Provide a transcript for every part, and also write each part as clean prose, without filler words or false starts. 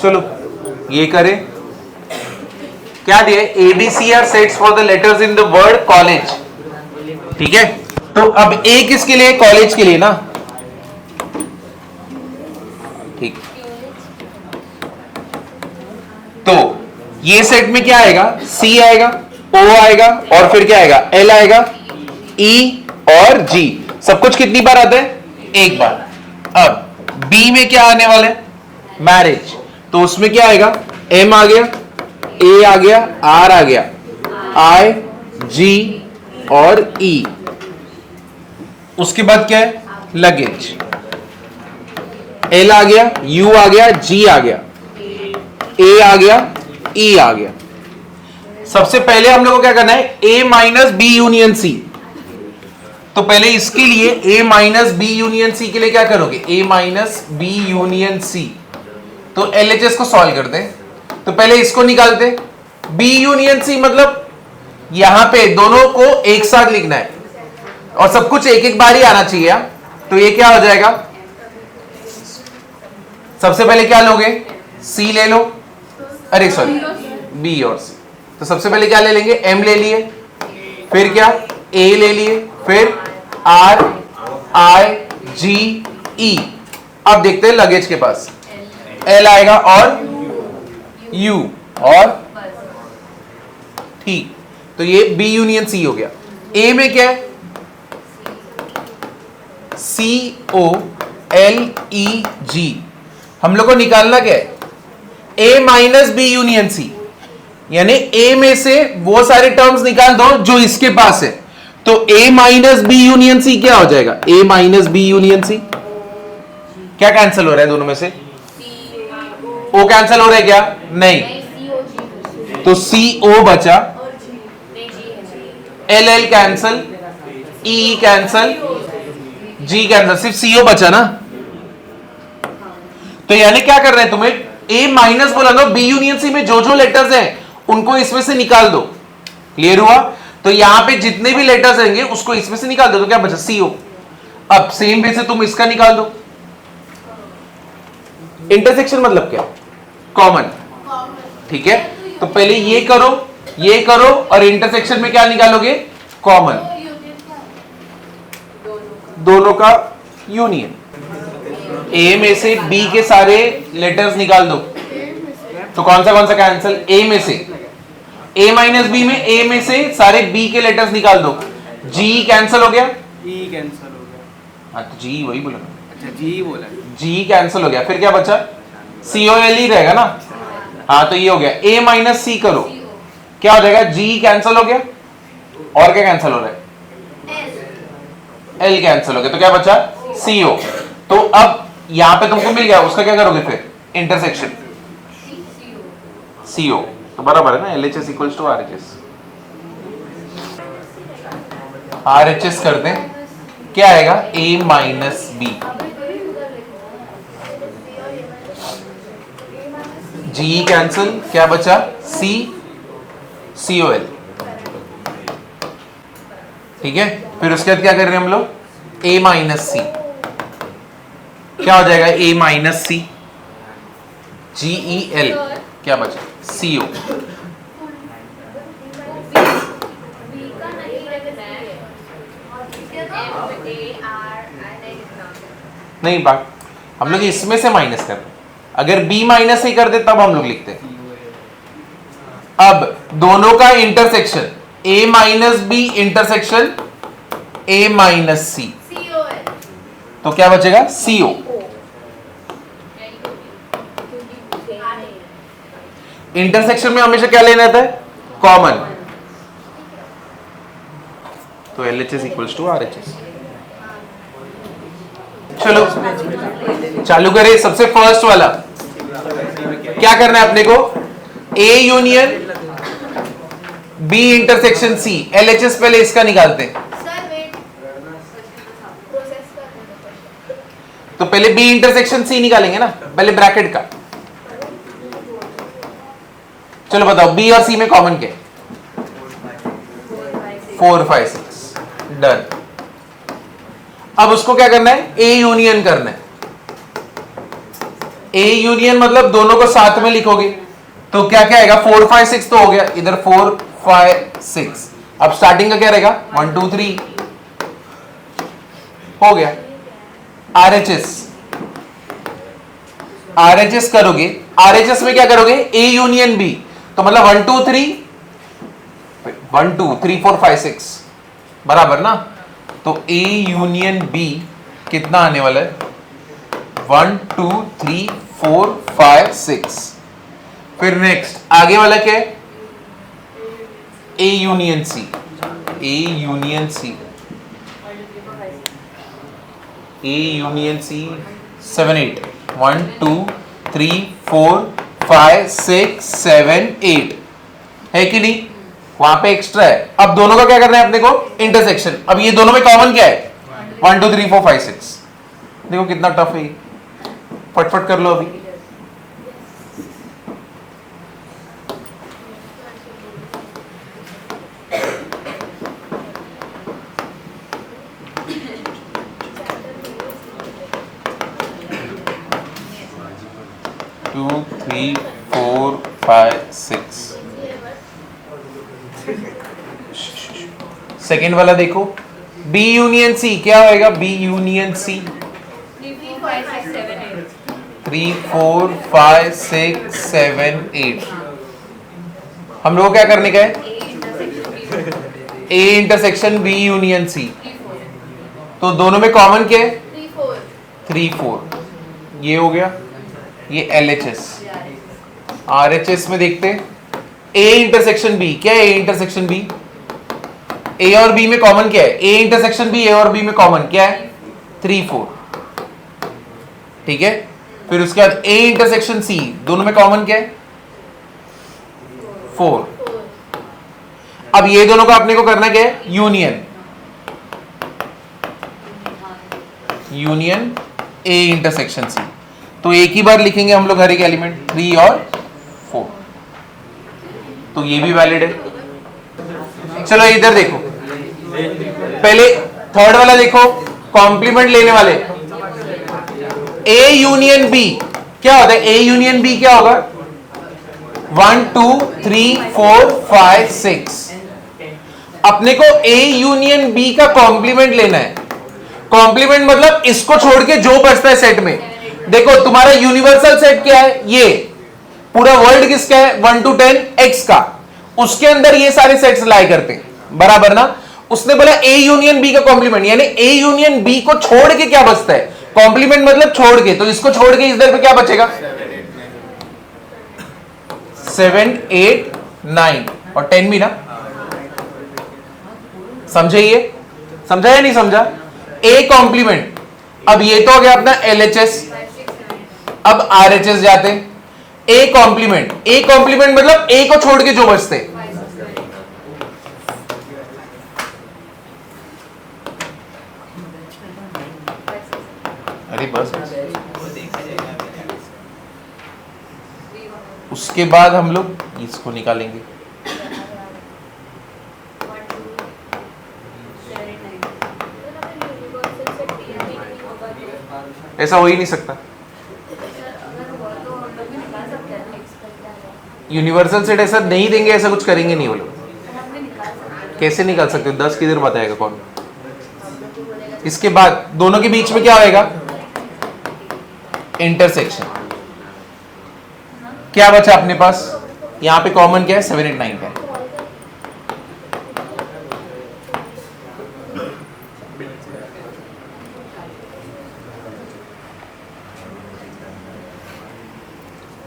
चलो ये करें, क्या दिया, ABC are sets for the letters in the word college. ठीक है, तो अब ए किसके लिए, कॉलेज के लिए ना, ठीक। तो ये सेट में क्या आएगा, सी आएगा, ओ आएगा, और फिर क्या आएगा, एल आएगा, ई और जी। सब कुछ कितनी बार आता है, एक बार। अब बी में क्या आने वाला है, मैरिज, तो उसमें क्या आएगा, एम आ गया, ए आ गया, आर आ गया, आई, जी और ई। उसके बाद क्या है, लगेज, एल आ गया, यू आ गया, जी आ गया, ए आ गया, ई आ गया। सबसे पहले हम लोग को क्या करना है, A minus B union C. तो पहले इसके लिए ए माइनस बी यूनियन सी के लिए क्या करोगे, ए माइनस बी यूनियन सी। तो एलएचएस को सॉल्व करते हैं, तो पहले इसको निकालते, बी यूनियन सी मतलब यहां पे दोनों को एक साथ लिखना है और सब कुछ एक एक बार ही आना चाहिए। तो ये क्या हो जाएगा, सबसे पहले क्या लोगे, सी ले लो, अरे सॉरी बी और सी। तो सबसे पहले क्या ले लेंगे, एम ले लिए, फिर क्या, ए ले लिए, फिर आर, आई, जी, ई। अब देखते हैं लगेज के पास, एल आएगा और यू और ठीक। तो ये बी यूनियन सी हो गया। ए में क्या है, सी ओ एल ई जी। हम लोग को निकालना क्या है, ए माइनस बी यूनियन सी, यानी ए में से वो सारे टर्म्स निकाल दो जो इसके पास है। तो ए माइनस बी यूनियन सी क्या हो जाएगा, ए माइनस बी यूनियन सी। क्या कैंसिल हो रहा है दोनों में से, ओ कैंसिल हो रहा है क्या, नहीं, तो सी ओ बचा, L L cancel, E cancel, G cancel, सिर्फ सी ओ बचा ना। तो यानी क्या कर रहे हैं तुम्हें, ए माइनस बोला ना, बी यूनियन सी में जो जो लेटर्स हैं उनको इसमें से निकाल दो। क्लियर हुआ, तो यहां पे जितने भी लेटर्स रहेंगे उसको इसमें से निकाल दो, तो क्या बचा, सी ओ। अब सेम वे से तुम इसका निकाल दो। इंटरसेक्शन मतलब क्या, कॉमन। ठीक है, तो पहले ये करो और इंटरसेक्शन में क्या निकालोगे, कॉमन, दोनों का यूनियन। ए में से बी के सारे लेटर्स निकाल दो, तो कौन सा कैंसिल, ए में से, ए माइनस बी में ए में से सारे बी के लेटर्स निकाल दो, जी कैंसिल हो गया, ई कैंसिल हो गया, हाँ तो जी वही बोला, अच्छा जी बोला, जी कैंसिल हो गया, फिर क्या बचा, सी ओ एल ही रहेगा ना। हाँ तो ये हो गया, ए माइनस सी करो, क्या हो जाएगा, जी कैंसिल हो गया, और क्या कैंसिल हो रहा है, एल कैंसिल हो गया, तो क्या बचा, सी ओ। तो अब यहां पे तुमको मिल गया, उसका क्या करोगे फिर, इंटरसेक्शन, सी ओ। तो बराबर है ना, एल एच एस इक्वल्स टू आर एच एस। आर एच एस कर दें, क्या आएगा, A minus B, G cancel, क्या बचा, सी, सी ओ एल। ठीक है, फिर उसके बाद क्या कर रहे हैं हम लोग, ए माइनस सी, क्या हो जाएगा, ए माइनस सी, जी ई एल, क्या बचा, सी ओ। नहीं बात, हम लोग इसमें से माइनस कर रहे हैं, अगर बी माइनस ही कर दे तब हम लोग लिखते हैं। अब दोनों का intersection, A minus B intersection A minus C, तो क्या बचेगा, सी ओ। इंटरसेक्शन में हमेशा क्या लेना था, कॉमन, तो एल एच एस इक्वल्स टू आर एच एस। चलो चालू करें, सबसे फर्स्ट वाला क्या करना है अपने को, A union B intersection C, LHS एच एस पहले इसका निकालते हैं। तो पहले बी इंटरसेक्शन सी निकालेंगे ना, पहले ब्रैकेट का। चलो बताओ, बी और सी में कॉमन क्या है, 4 5 6, डन। अब उसको क्या करना है, ए यूनियन करना है, ए यूनियन मतलब दोनों को साथ में लिखोगे तो क्या क्या आएगा, 4 5 6 तो हो गया, इधर 4 5 6। अब स्टार्टिंग का क्या रहेगा, 1 2 3 हो गया। आरएचएस करोगे, आरएचएस में क्या करोगे, ए यूनियन बी, तो मतलब 1 2 3 1 2 3 4 5 6 बराबर ना। तो ए यूनियन बी कितना आने वाला है, 1 2 3 4 5 6। फिर नेक्स्ट आगे वाला क्या है, A union C, A union C, A union C 7 8 1 2 3 4 5 6 7 8 है कि नहीं, वहां पे एक्स्ट्रा है। अब दोनों का क्या करना है अपने को, इंटरसेक्शन। अब ये दोनों में कॉमन क्या है, 1 2 3 4 5 6। देखो कितना टफ है, फटफट कर लो अभी। Two three four five six. Second वाला देखो, बी यूनियन सी क्या होएगा, बी यूनियन सी 3 4 5 6 7 8। हम लोग क्या करने का है, A intersection B union C. तो दोनों में कॉमन क्या है, 3 4। ये हो गया, ये LHS। RHS में देखते हैं, ए इंटरसेक्शन बी क्या है, ए इंटरसेक्शन बी, ए और बी में कॉमन क्या है, ए इंटरसेक्शन बी, ए और बी में कॉमन क्या है, 3 4। ठीक है, फिर उसके बाद ए इंटरसेक्शन सी, दोनों में कॉमन क्या है, 4। अब ये दोनों का अपने को करना क्या है, union, union A intersection C. तो एक ही बार लिखेंगे हम लोग हर एक एलिमेंट, 3 और 4। तो ये भी वैलिड है। चलो इधर देखो, पहले थर्ड वाला देखो, कॉम्प्लीमेंट लेने वाले, ए यूनियन बी क्या होता है, ए यूनियन बी क्या होगा, 1 2 3 4 5 6। अपने को ए यूनियन बी का कॉम्प्लीमेंट लेना है। कॉम्प्लीमेंट मतलब इसको छोड़ के जो बचता है सेट में। देखो तुम्हारा यूनिवर्सल सेट क्या है, ये पूरा वर्ल्ड किसका है, 1 to 10 x का, उसके अंदर ये सारे सेट्स लाई करते हैं, बराबर ना। उसने बोला ए यूनियन बी का कॉम्प्लीमेंट, यानी ए यूनियन बी को छोड़ के क्या बचता है, कॉम्प्लीमेंट मतलब छोड़ के, तो इसको छोड़ के इधर पे क्या बचेगा, 7 8 9 और 10 भी ना। समझे, ये समझा या नहीं समझा, ए कॉम्प्लीमेंट। अब ये तो हो गया अपना LHS। अब RHS जाते, ए कॉम्प्लीमेंट, ए कॉम्प्लीमेंट मतलब ए को छोड़ के जो बचते। अरे बस, उसके बाद हम लोग इसको निकालेंगे। ऐसा हो ही नहीं सकता, यूनिवर्सल सेट ऐसा नहीं देंगे, ऐसा कुछ करेंगे नहीं वो लोग। कैसे निकाल सकते हो, 10 किधर बताएगा कौन। इसके बाद दोनों के बीच में क्या होएगा, इंटरसेक्शन। क्या बचा अपने पास, यहां पे कॉमन क्या है, 7 8 9 का है।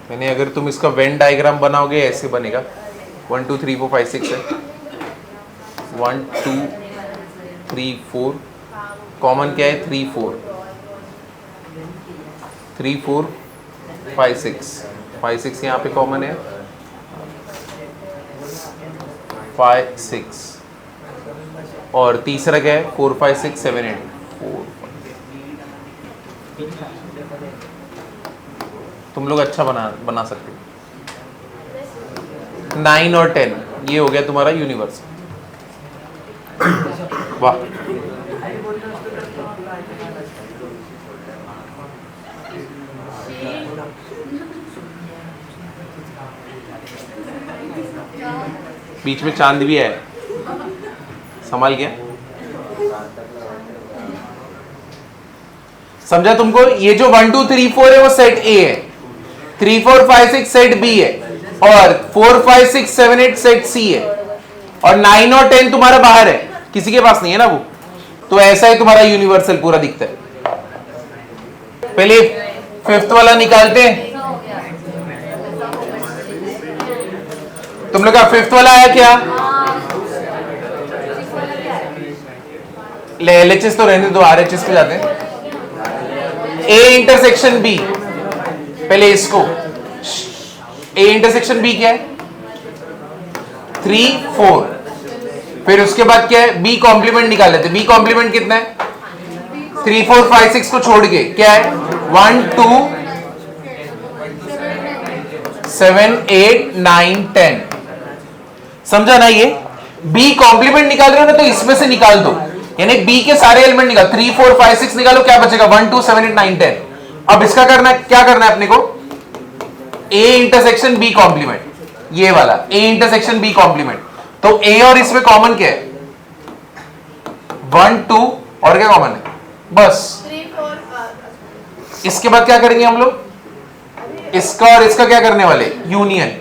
यानी अगर तुम इसका वेन डायग्राम बनाओगे ऐसे बनेगा, 1 2 3 4 5 6 है, 1 2 3 4, कॉमन क्या है, 3 4 3 4 5 6 5 6 यहाँ पे कॉमन है, 5 6, और तीसरा क्या है, 4 5 6 7 8 4। तुम लोग अच्छा बना सकते हो। 9 और 10 ये हो गया तुम्हारा यूनिवर्स। वाह, बीच में चांद भी है, संभाल गया। समझा तुमको? ये जो 1 2 3 4 है वो सेट ए है, 3 4 5 6 सेट बी है, और 4 5 6 7 8 सेट सी है, और 9 और 10 तुम्हारा बाहर है, किसी के पास नहीं है ना वो। तो ऐसा ही तुम्हारा यूनिवर्सल पूरा दिखता है। पहले फिफ्थ वाला निकालते हैं। तुम लोग का फिफ्थ वाला आया क्या? ले एलएचएस तो रहने दो, आरएचएस पे जाते हैं। ए इंटरसेक्शन बी, पहले इसको, ए इंटरसेक्शन बी क्या है? 3 4। फिर उसके बाद क्या है? बी कॉम्प्लीमेंट निकाल लेते। बी कॉम्प्लीमेंट कितना है? 3 4 5 6 को छोड़ के क्या है? 1 2 7 8 9 10। समझा ना? ये बी कॉम्प्लीमेंट निकाल रहे हो ना, तो इसमें से निकाल दो, यानी बी के सारे एलिमेंट निकाल। 3 4 5 6 निकालो, क्या बचेगा? 1 2 7 8 9 10। अब इसका करना है, क्या करना है अपने को? ए इंटरसेक्शन बी कॉम्प्लीमेंट, ये वाला ए इंटरसेक्शन बी कॉम्प्लीमेंट। तो ए और इसमें कॉमन क्या है? 1 2, और क्या कॉमन है? बस 3 4। इसके बाद क्या करेंगे हम लोग? इसका और इसका क्या करने वाले? Union.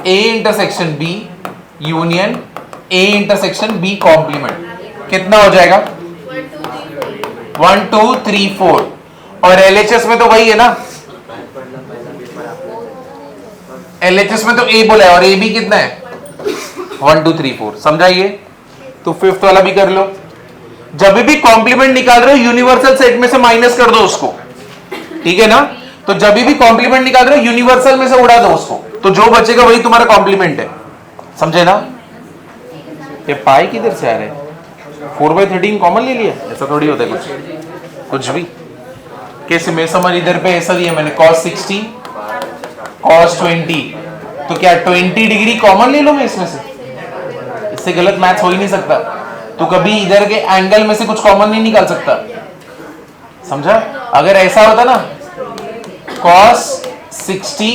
A intersection B union A intersection B complement. कितना हो जाएगा? 1 2 3 4। और एलएचएस में तो वही है ना, एलएचएस में तो ए बोला है, और ए बी कितना है? 1 2 3 4। समझाइए? तो फिफ्थ वाला भी कर लो। जब भी कॉम्प्लीमेंट निकाल रहे हो, यूनिवर्सल सेट में से माइनस कर दो उसको, ठीक है ना? तो जब भी कॉम्प्लीमेंट निकाल रहे हो, यूनिवर्सल में से उड़ा दो उसको, तो जो बचेगा वही तुम्हारा कॉम्प्लीमेंट है। समझे ना? ये पाई किधर से आ रहे हैं? 4/13 कॉमन ले लिया? ऐसा थोड़ी होता है कुछ भी। कैसे मैं समझ, इधर पे ऐसा दिया मैंने, cos 60 cos 20, तो क्या 20 डिग्री कॉमन ले लो मैं इसमें से? इससे गलत मैथ्स हो ही नहीं सकता। तो कभी इधर के एंगल में से कुछ कॉमन नहीं निकाल सकता। समझा? अगर ऐसा होता ना, cos 60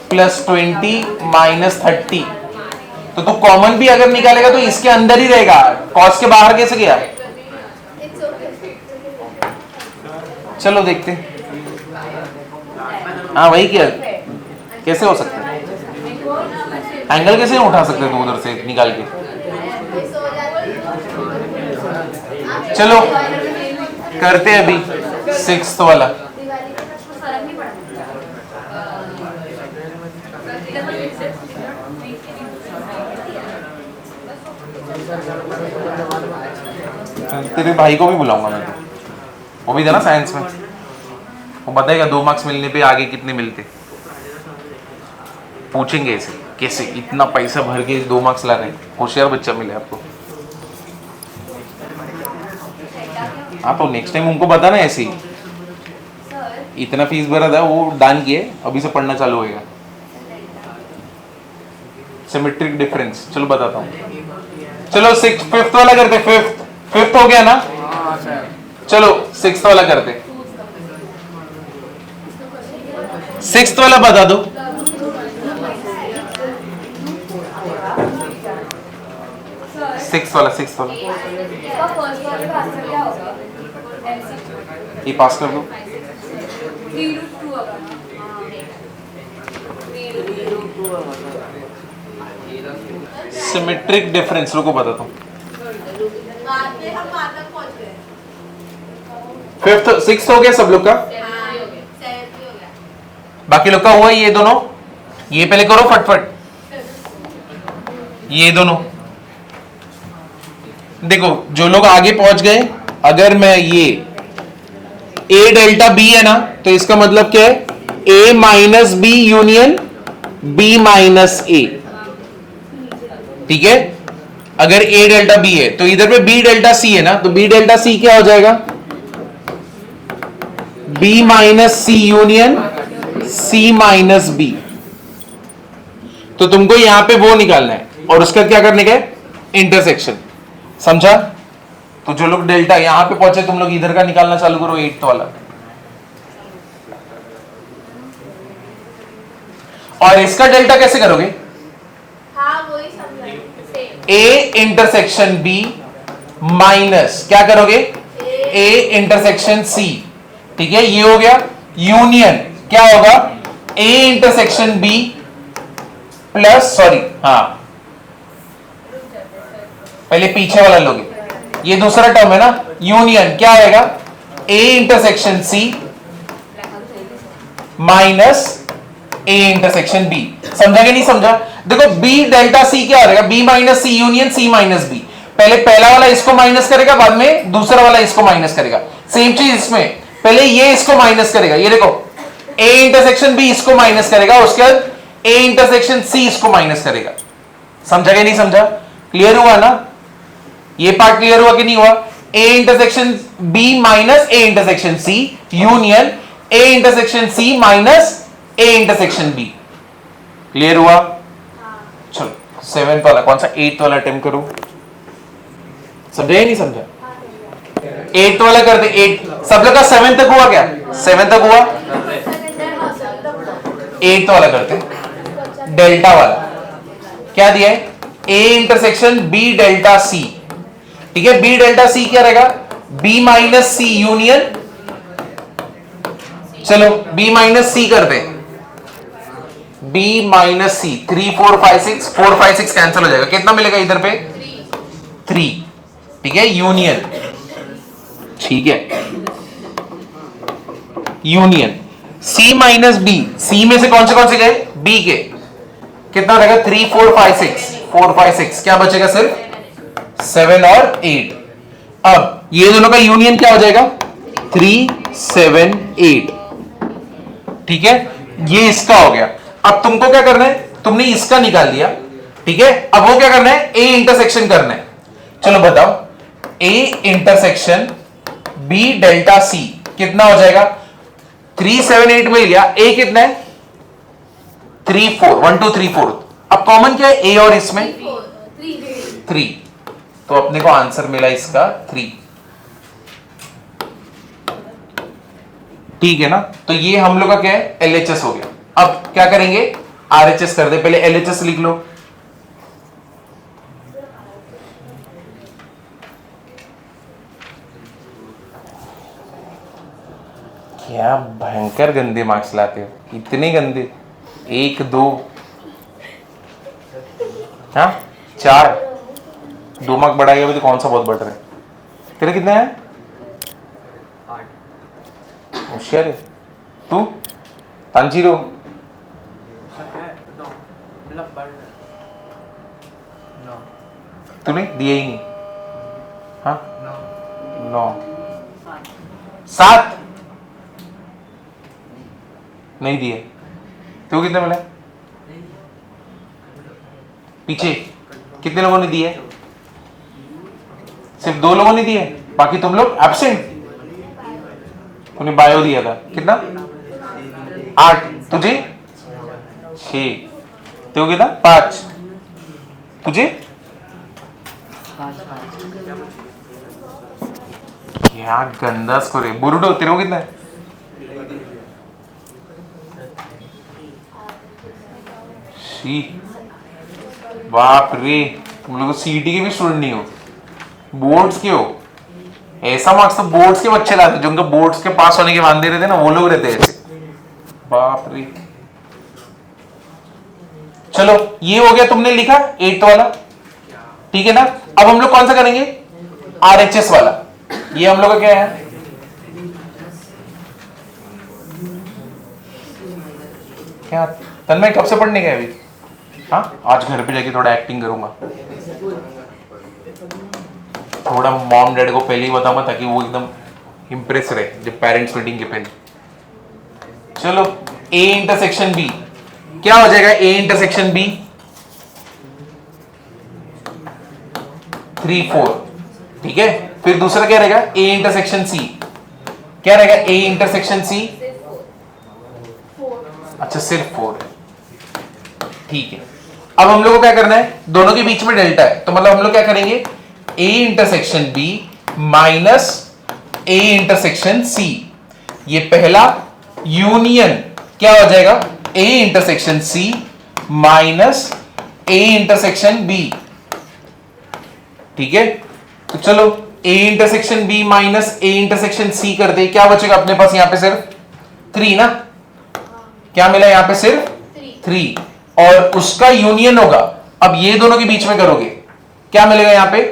+ 20 - 30, तो तू कॉमन भी अगर निकालेगा तो इसके अंदर ही रहेगा, cos के बाहर कैसे गया? चलो देखते हैं। हाँ वही किया, कैसे हो सकता है? एंगल कैसे उठा सकते तू उधर से निकाल के? चलो करते हैं अभी सिक्स्थ वाला। तेरे भाई को भी बुलाऊंगा मैं, तो वो भी था ना साइंस में, वो बताएगा 2 मार्क्स मिलने पे आगे कितने मिलते। पूछेंगे ऐसे कैसे इतना पैसा भर के 2 मार्क्स ला रहे, होशियार बच्चा मिले आपको। हाँ तो नेक्स्ट टाइम उनको बताना ऐसे ही, इतना फीस भरा था वो दान किए, अभी से पढ़ना चालू होगा। सिमेट्रिक डिफरेंस, चलो बताता हूँ। चलो फिफ्थ वाला करते। फिफ्थ हो गया ना? चलो सिक्स्थ वाला करते। सिक्स्थ वाला बता दो। सिक्स्थ वाला ये पास कर दो। सिमेट्रिक डिफरेंस, रुको बताता हूँ। फिफ्थ सिक्स्थ हो गया सब लोग का? बाकी लोग का हुआ ये दोनों? ये पहले करो फटफट, ये दोनों देखो। जो लोग आगे पहुंच गए, अगर मैं ये A डेल्टा B है ना, तो इसका मतलब क्या है? A minus B union B minus A, ठीक है? अगर A डेल्टा B है तो इधर पे B डेल्टा C है ना, तो B डेल्टा C क्या हो जाएगा? B minus C union C minus B। तो तुमको यहां पे वो निकालना है, और उसका क्या करने का है? इंटरसेक्शन। समझा? तो जो लोग डेल्टा यहां पे पहुंचे, तुम लोग इधर का निकालना चालू करो, 8th वाला। और इसका डेल्टा कैसे करोगे? हाँ वही समझा। ए इंटरसेक्शन बी माइनस क्या करोगे, ए इंटरसेक्शन सी। ठीक है, ये हो गया यूनियन, क्या होगा, A intersection B plus, sorry हाँ पहले पीछे वाला लोगे, ये दूसरा टर्म है ना, यूनियन क्या आएगा, A intersection C minus A intersection B. समझा कि नहीं समझा? देखो बी डेल्टा सी क्या रहेगा, B minus C union C minus B. पहले पहला वाला इसको माइनस करेगा, बाद में दूसरा वाला इसको माइनस करेगा। सेम चीज इसमें, पहले ये इसको माइनस करेगा, ये देखो ए इंटरसेक्शन बी इसको माइनस करेगा, उसके बाद ए इंटरसेक्शन सी इसको माइनस करेगा। समझा कि नहीं समझा? क्लियर हुआ ना? ये पार्ट क्लियर हुआ कि नहीं हुआ? A intersection B minus A intersection C union A intersection C minus A intersection B. Clear हुआ? चलो 7th वाला, कौन सा 8th वाला अटेम्प्ट करूं? समझा या नहीं समझा? 8th वाला कर दे। 8 सब लोग का 7 तक हुआ क्या? 7 तक हुआ? 8th वाला करते, डेल्टा वाला क्या दिया है, A intersection B delta C. ठीक है, बी डेल्टा सी क्या रहेगा, बी माइनस सी यूनियन, चलो बी माइनस सी कर दे, बी माइनस सी 3 4 5 6 4 5 6 कैंसिल हो जाएगा, कितना मिलेगा इधर पे 3। ठीक है, यूनियन, ठीक है यूनियन सी माइनस बी, सी में से कौन से गए, बी के, कितना रहेगा 3 4 5 6 4 5 6, क्या बचेगा सिर्फ 7 और 8। अब ये दोनों का यूनियन क्या हो जाएगा 3 7 8। ठीक है, ये इसका हो गया। अब तुमको क्या करना है, तुमने इसका निकाल दिया। ठीक है, अब वो क्या करना है, ए इंटरसेक्शन करना है। चलो बताओ, A intersection B delta C कितना हो जाएगा, 3 7 8 मिल गया, ए कितना है 3 4 1 2 3 4। अब कॉमन क्या है ए और इसमें 3, तो अपने को आंसर मिला इसका 3। ठीक है ना, तो ये हम लोग का क्या है एलएचएस हो गया। अब क्या करेंगे, आरएचएस कर दे, पहले एलएचएस लिख लो। क्या भयंकर गंदे मार्क्स लाते हो, इतने गंदे, 1 2 हाँ 4, 2 मार्क बढ़ा गया तो कौन सा बहुत बढ़ रहा है, तेरे कितने हैं, होशियार है तू, तांजीरो तूने दिया ही नहीं, हाँ 9 7 नहीं दिए, तो कितने मिले, पीछे कितने लोगों ने दिए, सिर्फ 2 लोगों ने दिए, बाकी तुम लोग एब्सेंट। तूने बायो दिया था, कितना 8, तुझे 6, तो कितना 5, तुझे क्या गंदा स्कोर है। बुरुडो तेरे को कितना है, बाप रे, तुम लोग सीईटी के भी स्टूडेंट नहीं हो, बोर्ड्स के हो। ऐसा मार्क्स तो बोर्ड्स के बच्चे लाते, जो उनका बोर्ड्स के पास होने के वादे रहते ना, वो लोग रहते ऐसे, बाप रे। चलो ये हो गया, तुमने लिखा 8th वाला। ठीक है ना, अब हम लोग कौन सा करेंगे, आरएचएस वाला। ये हम लोग का क्या है, क्या तन्मय कब से पढ़ने गया अभी, हाँ आज घर पे जाके थोड़ा एक्टिंग करूंगा, थोड़ा मॉम डैड को पहले ही बताऊंगा ताकि वो एकदम इंप्रेस रहे जब पेरेंट्स मीटिंग के पहले। चलो ए इंटरसेक्शन बी क्या हो जाएगा, ए इंटरसेक्शन बी 3 4। ठीक है, फिर दूसरा क्या रहेगा, ए इंटरसेक्शन सी, क्या रहेगा ए इंटरसेक्शन सी, अच्छा सिर्फ 4 है। ठीक है, अब हम लोग को क्या करना है, दोनों के बीच में डेल्टा है, तो मतलब हम लोग क्या करेंगे, A intersection B minus A intersection C, ये पहला यूनियन क्या हो जाएगा, A intersection C minus A intersection B. ठीक है, तो चलो A intersection B minus A intersection C कर दे, क्या बचेगा अपने पास यहाँ पे? सिर्फ 3 ना। क्या मिला यहाँ पे? सिर्फ 3, और उसका यूनियन होगा। अब ये दोनों के बीच में करोगे, क्या मिलेगा यहाँ पे?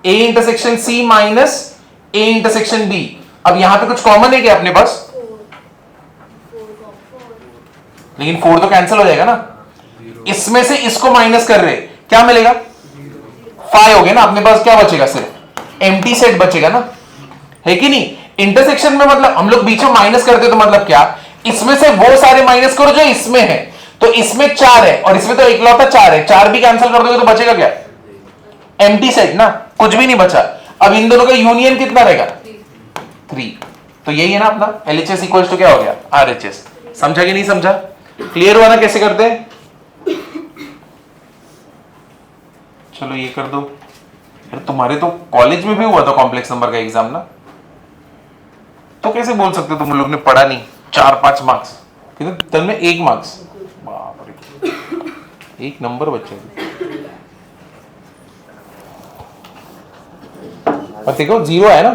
A intersection C minus A intersection B। अब यहां पे कुछ कॉमन है क्या अपने पास? लेकिन 4 तो कैंसिल हो जाएगा ना। इसमें से इसको माइनस कर रहे, क्या मिलेगा? 5 हो गया ना। अपने पास क्या बचेगा? सिर्फ एम्प्टी सेट बचेगा ना, है कि नहीं? इंटरसेक्शन में मतलब हम लोग बीच में माइनस करते तो मतलब क्या, इसमें से वो सारे माइनस करो जो इसमें है। तो इसमें 4 है और इसमें तो इकलौता 4 है, 4 भी कैंसिल कर दोगे तो बचेगा क्या? एम्प्टी सेट ना, कुछ भी नहीं बचा। अब इन दोनों का यूनियन कितना रहेगा? 3। तो यही है ना अपना LHS इक्वल्स टू क्या हो गया? RHS। समझा कि नहीं समझा? क्लियर हुआ ना कैसे करते हैं? चलो ये कर दो। यार तुम्हारे तो कॉलेज में भी हुआ था कॉम्प्लेक्स नंबर का एग्जाम ना, तो कैसे बोल सकते हो तुम लोग ने पढ़ा नहीं? 4-5 मार्क्स, कितने तन में 1 मार्क्स, बाप रे, 1 नंबर बच्चे। और देखो 0 है ना,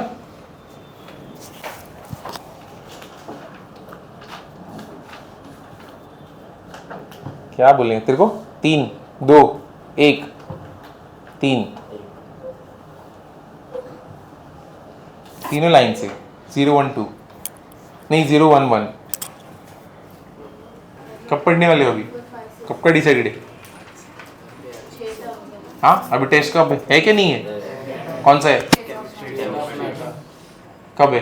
क्या बोलेंगे तेरे को? 3 2 1 3, तीनों लाइन से 0 1 2 नहीं 0 1 1। कब पढ़ने वाले हो अभी? कब का डिसाइडेड है? हाँ अभी टेस्ट कब है क्या नहीं है? कौन सा है? कब है?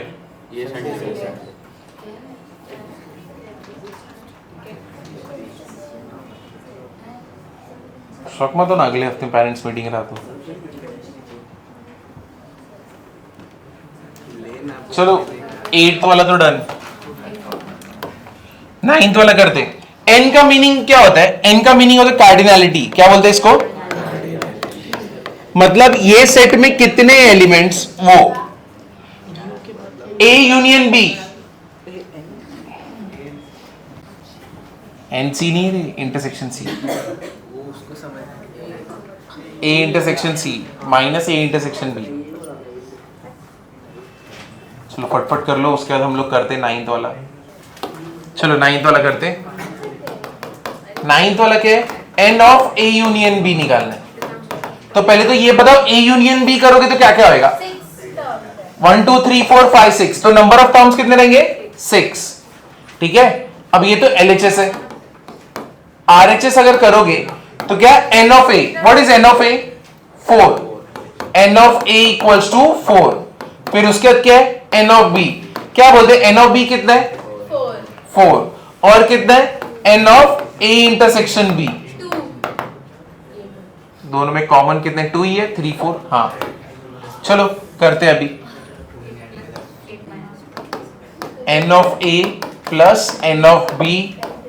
शौक मत हो ना, अगले हफ्ते पेरेंट्स मीटिंग रहा तो। चलो 8th वाला तो डन, 9th वाला करते। n का मीनिंग क्या होता है? n का मीनिंग होता है कार्डिनैलिटी। क्या बोलते हैं इसको? मतलब ये सेट में कितने एलिमेंट्स, वो A यूनियन B, NC नहीं है, intersection C, A intersection C minus A intersection B। चलो फटफट कर लो, उसके बाद हम लोग करते 9th वाला। चलो 9th वाला करते। 9th वाला क्या है? n of A union B निकालना है। तो पहले तो ये बताओ A यूनियन B करोगे तो क्या क्या होएगा? 1 2 3 4 5 6। तो नंबर ऑफ टर्म्स कितने रहेंगे? 6। ठीक है, अब ये तो LHS है। RHS अगर करोगे तो क्या? n of A, what is n of A? 4। n of A equals to 4। फिर उसके बाद क्या है? n of B। क्या बोलते हैं? n ऑफ B कितना है? 4। और कितना है? n of A intersection B। 2। दोनों में कॉमन कितने? 2 ही है, 3 4। हाँ चलो करते हैं अभी। n of A plus n of B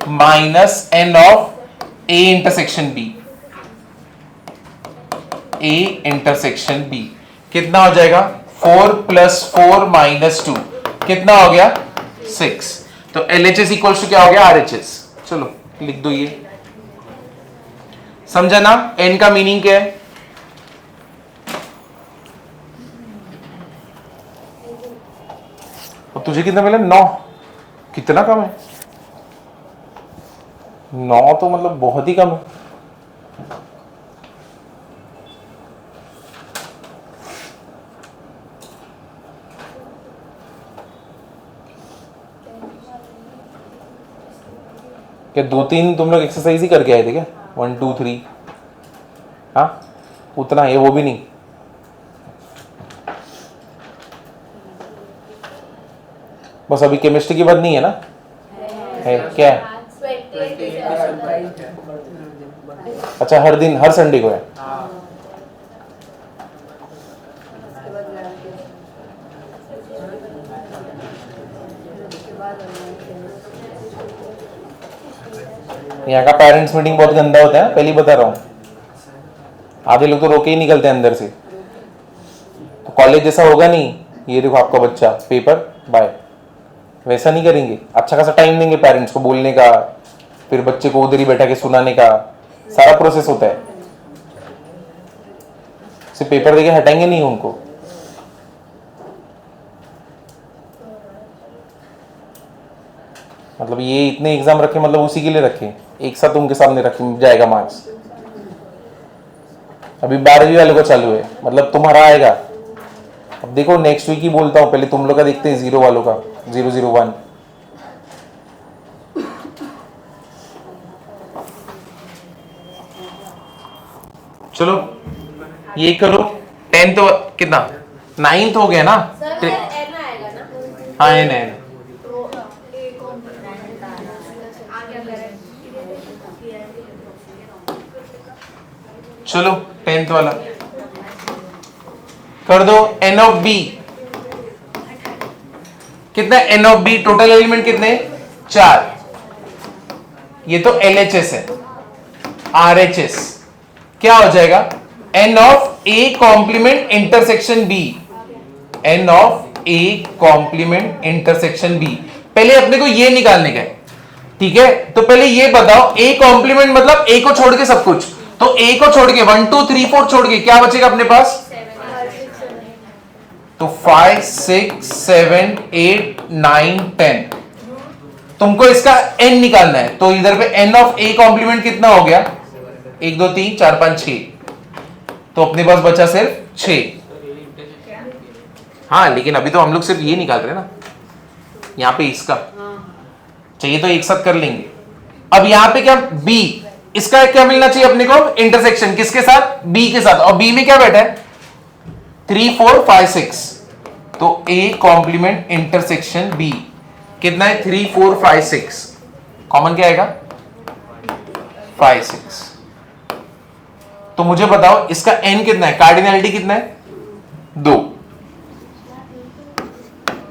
minus n of A intersection B। A intersection B कितना हो जाएगा? 4 प्लस 4 माइनस 2 कितना हो गया? 6। तो LHS इक्वल्स टू क्या हो गया? RHS। चलो लिख दो ये। समझा ना n का मीनिंग क्या है? और तुझे कितना मिला? 9। कितना कम है? 9 तो मतलब बहुत ही कम है। क्या 2-3 तुम लोग एक्सरसाइज ही करके आए थे क्या? 1 2 3, हाँ उतना है वो भी नहीं। बस अभी केमिस्ट्री की बात नहीं है ना? है क्या है? अच्छा हर दिन, हर संडे को है? यहाँ का पेरेंट्स मीटिंग बहुत गंदा होता है, पहले ही बता रहा हूँ। आधे लोग तो रोके ही निकलते हैं अंदर से। तो कॉलेज जैसा होगा नहीं। ये देखो आपका बच्चा पेपर बाय, वैसा नहीं करेंगे। अच्छा खासा टाइम देंगे पेरेंट्स को बोलने का, फिर बच्चे को उधर ही बैठा के सुनाने का, सारा प्रोसेस होता है। सिर्फ पेपर देके हटाएंगे नहीं उनको। मतलब ये इतने एग्जाम रखे, मतलब उसी के लिए रखे, एक साथ उनके सामने रखे जाएगा मार्क्स। अभी 12वीं वाले को चालू है, मतलब तुम्हारा आएगा। अब देखो नेक्स्ट वीक ही बोलता हूँ, पहले तुम लोग का देखते हैं, 0 वालों का 001। चलो ये करो। 10th कितना 9th हो गया ना? सर एन आएगा ना? हाँ एन है। तो ए कॉम्प्लीमेंट आगे करें। चलो 10th वाला कर दो। एन ऑफ बी कितना? N of B total element कितने? 4। ये तो LHS है। RHS क्या हो जाएगा? N of A complement intersection B. N of A complement intersection B. पहले अपने को ये निकालने का है, ठीक है? तो पहले ये बताओ, ए कॉम्प्लीमेंट मतलब ए को छोड़ के सब कुछ, तो ए को छोड़ के 1 2 3 4 छोड़ के क्या बचेगा अपने पास? तो 5 6 7 8 9 10। तुमको इसका n निकालना है, तो इधर पे n ऑफ a कॉम्प्लीमेंट कितना हो गया? 1 2 3 4 5 6। तो अपने पास बचा सिर्फ 6। हाँ लेकिन अभी तो हम लोग सिर्फ ये निकाल रहे हैं ना, यहां पे इसका चाहिए तो एक साथ कर लेंगे। अब यहां पे क्या? b, इसका क्या मिलना चाहिए अपने को? इंटरसेक्शन किसके साथ? b के साथ। और b में क्या बैठा है? 3 4 5 6। तो a कॉम्प्लीमेंट इंटरसेक्शन b कितना है? 3 4 5 6। कॉमन क्या आएगा? 5 6। तो मुझे बताओ इसका n कितना है? कार्डिनैलिटी कितना है? 2।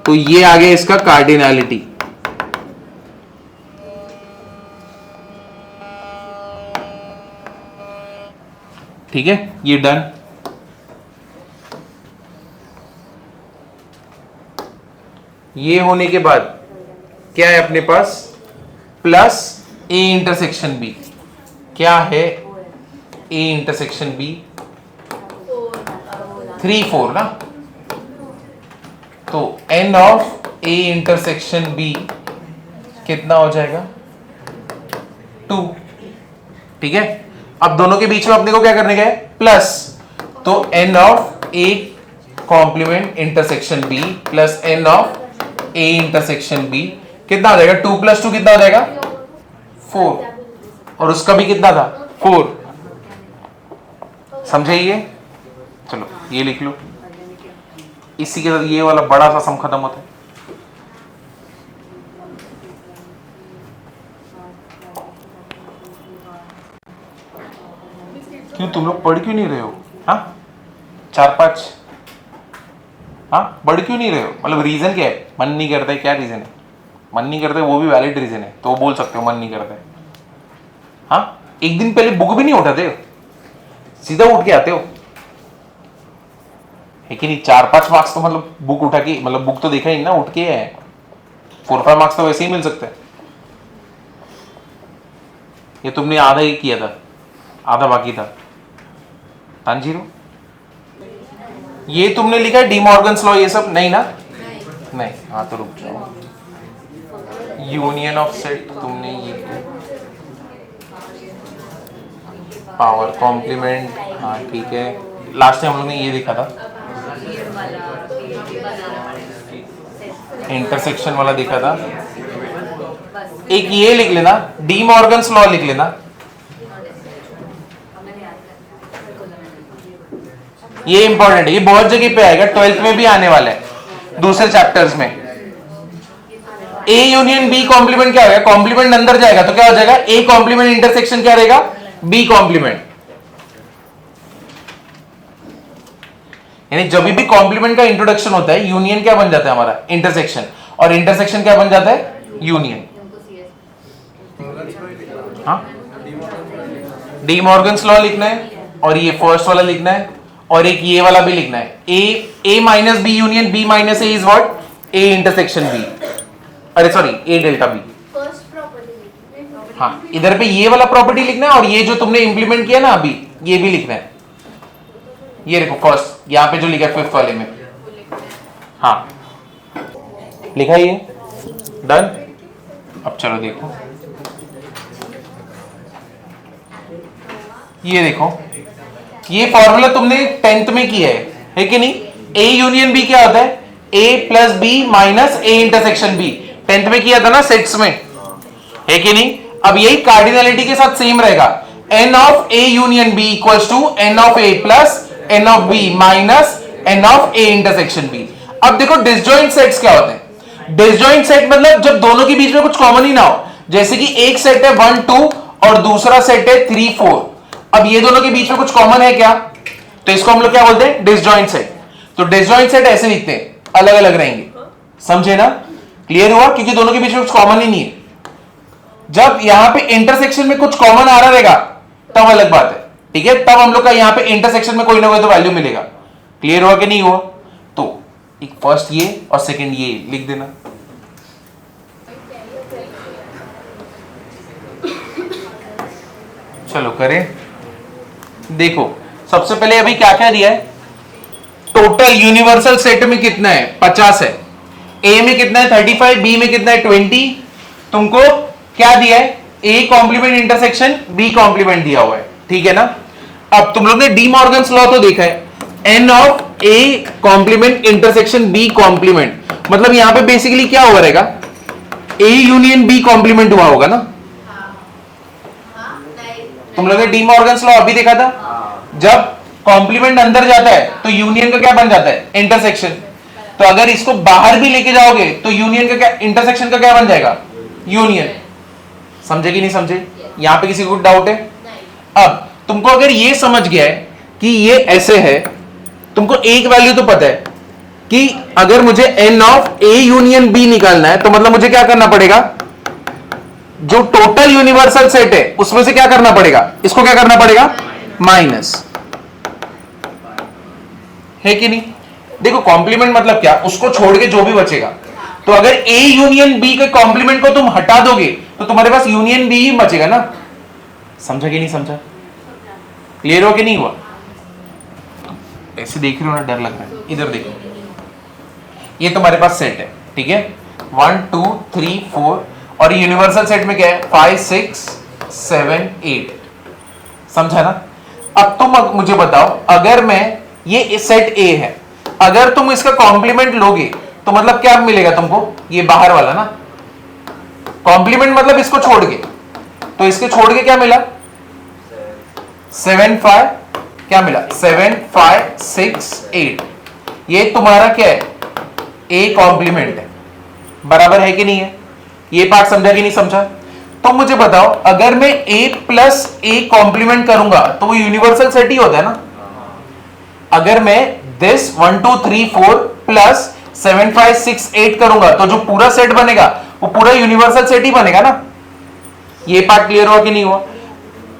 तो ये आ गया इसका कार्डिनैलिटी। ठीक है, ये डन। ये होने के बाद क्या है अपने पास? Plus A intersection B. क्या है ए इंटरसेक्शन बी? 3 4 ना। तो N of A intersection B कितना हो जाएगा? 2। ठीक है, अब दोनों के बीच में अपने को क्या करने का है? प्लस। तो N of A complement intersection B plus N of A intersection B कितना हो जाएगा? 2 + 2 कितना हो जाएगा? 4। और उसका भी कितना था? 4। समझे ये? चलो ये लिख लो। इसी के साथ ये वाला बड़ा सा सम खत्म होता है। क्यों तुम लोग पढ़ क्यों नहीं रहे हो? हाँ 4 5। हाँ पढ़ क्यों नहीं रहे हो? मतलब रीजन क्या है? मन नहीं करता है? क्या रीजन है? मन नहीं करता है वो भी वैलिड रीजन है, तो बोल सकते हो मन नहीं करता है। हाँ एक दिन पहले बुक भी नहीं उठाते हो, सीधा उठ के आते हो, है कि नहीं? 4 5 मार्क्स तो मतलब बुक उठा के, मतलब बुक तो देखा ही ना, उठ के है। 4 5 मार्क्स तो वैसे ही मिल सकते हैं। ये तुमने आधा ही किया था, आधा बाकी था। हाँ 0। ये तुमने लिखा है डी मॉर्गन्स लॉ, ये सब नहीं ना? नहीं। हाँ तो रुक जाओ। यूनियन ऑफ सेट तुमने ये किया, पावर कॉम्प्लीमेंट, हाँ ठीक है। लास्ट टाइम हम लोग ने ये देखा था, इंटरसेक्शन वाला देखा था। एक ये लिख लेना, डी मॉर्गन्स लॉ लिख लेना। ये इंपॉर्टेंट है, ये बहुत जगह पे आएगा, 12th में भी आने वाला है दूसरे चैप्टर्स में। ए यूनियन बी कॉम्प्लीमेंट क्या होगा? कॉम्प्लीमेंट अंदर जाएगा तो क्या हो जाएगा? ए कॉम्प्लीमेंट इंटरसेक्शन क्या रहेगा? B complement. यानी जब भी कॉम्प्लीमेंट का इंट्रोडक्शन होता है, यूनियन क्या बन जाता है हमारा? इंटरसेक्शन। और इंटरसेक्शन क्या बन जाता है? यूनियन। हाँ डी मॉर्गन्स लॉ लिखना है, और ये फर्स्ट वाला लिखना है, और एक ये वाला भी लिखना है। A minus B union B minus A is what? A intersection B. अरे sorry, A delta B. First property. हाँ इधर पे ये वाला प्रॉपर्टी लिखना है, और ये जो तुमने इंप्लीमेंट किया ना अभी, ये भी लिखना है। ये देखो फर्स्ट यहां पे जो लिखा है फिफ्थ वाले में, हाँ लिखा ही है, डन। अब चलो देखो, ये देखो ये फॉर्मूला तुमने 10th में किया है कि नहीं? ए यूनियन बी क्या होता है? A plus B minus A intersection B, 10th में किया था ना सेट्स में, है कि नहीं? अब यही कार्डिनलिटी के साथ सेम रहेगा, N of A union B equals to N of A plus N of B minus N of A intersection B. अब देखो डिसजॉइंट सेट्स क्या होते हैं? डिसजॉइंट सेट मतलब जब दोनों के बीच में कुछ कॉमन ही ना हो, जैसे कि एक सेट है 1 2 और दूसरा सेट है 3 4। अब ये दोनों के बीच में कुछ कॉमन है क्या? तो इसको हम लोग क्या बोलते हैं? Disjoint set. तो डिसजॉइंट सेट ऐसे दिखते हैं, अलग अलग रहेंगे, समझे ना? क्लियर हुआ? क्योंकि दोनों के बीच में कुछ कॉमन ही नहीं है। जब यहां पे इंटरसेक्शन में कुछ कॉमन आ रहा रहेगा तब अलग बात है, ठीक है? तब हम लोग का यहां पे इंटरसेक्शन में कोई ना कोई तो वैल्यू मिलेगा। क्लियर हुआ कि नहीं हुआ? तो एक फर्स्ट ये और सेकंड ये लिख देना। चलो करें, देखो सबसे पहले अभी क्या क्या दिया है? टोटल यूनिवर्सल सेट में कितना है? 50 है। ए में कितना है? 35। बी में कितना है? 20। तुमको क्या दिया है? A complement intersection B complement दिया हुआ है, ठीक है ना? अब तुम लोग ने डी मॉर्गन्स लॉ तो देखा है, N of A complement intersection B complement, मतलब यहां पे बेसिकली क्या हुआ रहेगा? ए यूनियन बी कॉम्प्लीमेंट हुआ होगा ना? तुम लोग ने डी मॉर्गन्स लॉ अभी देखा था, जब कॉम्प्लीमेंट अंदर जाता है तो यूनियन का क्या बन जाता है? इंटरसेक्शन। तो अगर इसको बाहर भी लेके जाओगे तो यूनियन का क्या, इंटरसेक्शन का क्या बन जाएगा? यूनियन। समझे कि नहीं समझे? यहां पे किसी को डाउट है? अब तुमको अगर ये समझ गया है कि ये ऐसे है, तुमको एक वैल्यू तो पता है कि अगर मुझे N of A union B निकालना है तो मतलब मुझे क्या करना पड़ेगा? जो टोटल यूनिवर्सल सेट है उसमें से क्या करना पड़ेगा? इसको क्या करना पड़ेगा? माइनस, है कि नहीं? देखो कॉम्प्लीमेंट मतलब क्या? उसको छोड़ के जो भी बचेगा। तो अगर ए यूनियन बी के कॉम्प्लीमेंट को तुम हटा दोगे तो तुम्हारे पास यूनियन बी ही बचेगा ना? समझा कि नहीं समझा? क्लियर हो कि नहीं हुआ? ऐसे देख रहे हो ना, डर लग रहा है? इधर देखो, ये तुम्हारे पास सेट है, ठीक है? 1 2 3 4 और यूनिवर्सल सेट में क्या है? 5 6 7 8। समझा ना? अब तुम मुझे बताओ, अगर मैं ये सेट ए है, अगर तुम इसका कॉम्प्लीमेंट लोगे तो मतलब क्या मिलेगा तुमको? ये बाहर वाला ना कॉम्प्लीमेंट, मतलब इसको छोड़ के, तो इसके छोड़ के क्या मिला? 7 5, क्या मिला? 7 5 6 8। ये तुम्हारा क्या है? ए कॉम्प्लीमेंट है, बराबर है कि नहीं है? ये पार्ट समझा कि नहीं समझा? तो मुझे बताओ, अगर मैं ए प्लस ए कॉम्प्लीमेंट करूंगा तो वो यूनिवर्सल सेट ही होता है ना? अगर मैं दिस 1 2 3 4 प्लस 7 5 6 8 करूंगा तो जो पूरा सेट बनेगा वो पूरा यूनिवर्सल सेट ही बनेगा ना? ये पार्ट क्लियर हुआ कि नहीं हुआ?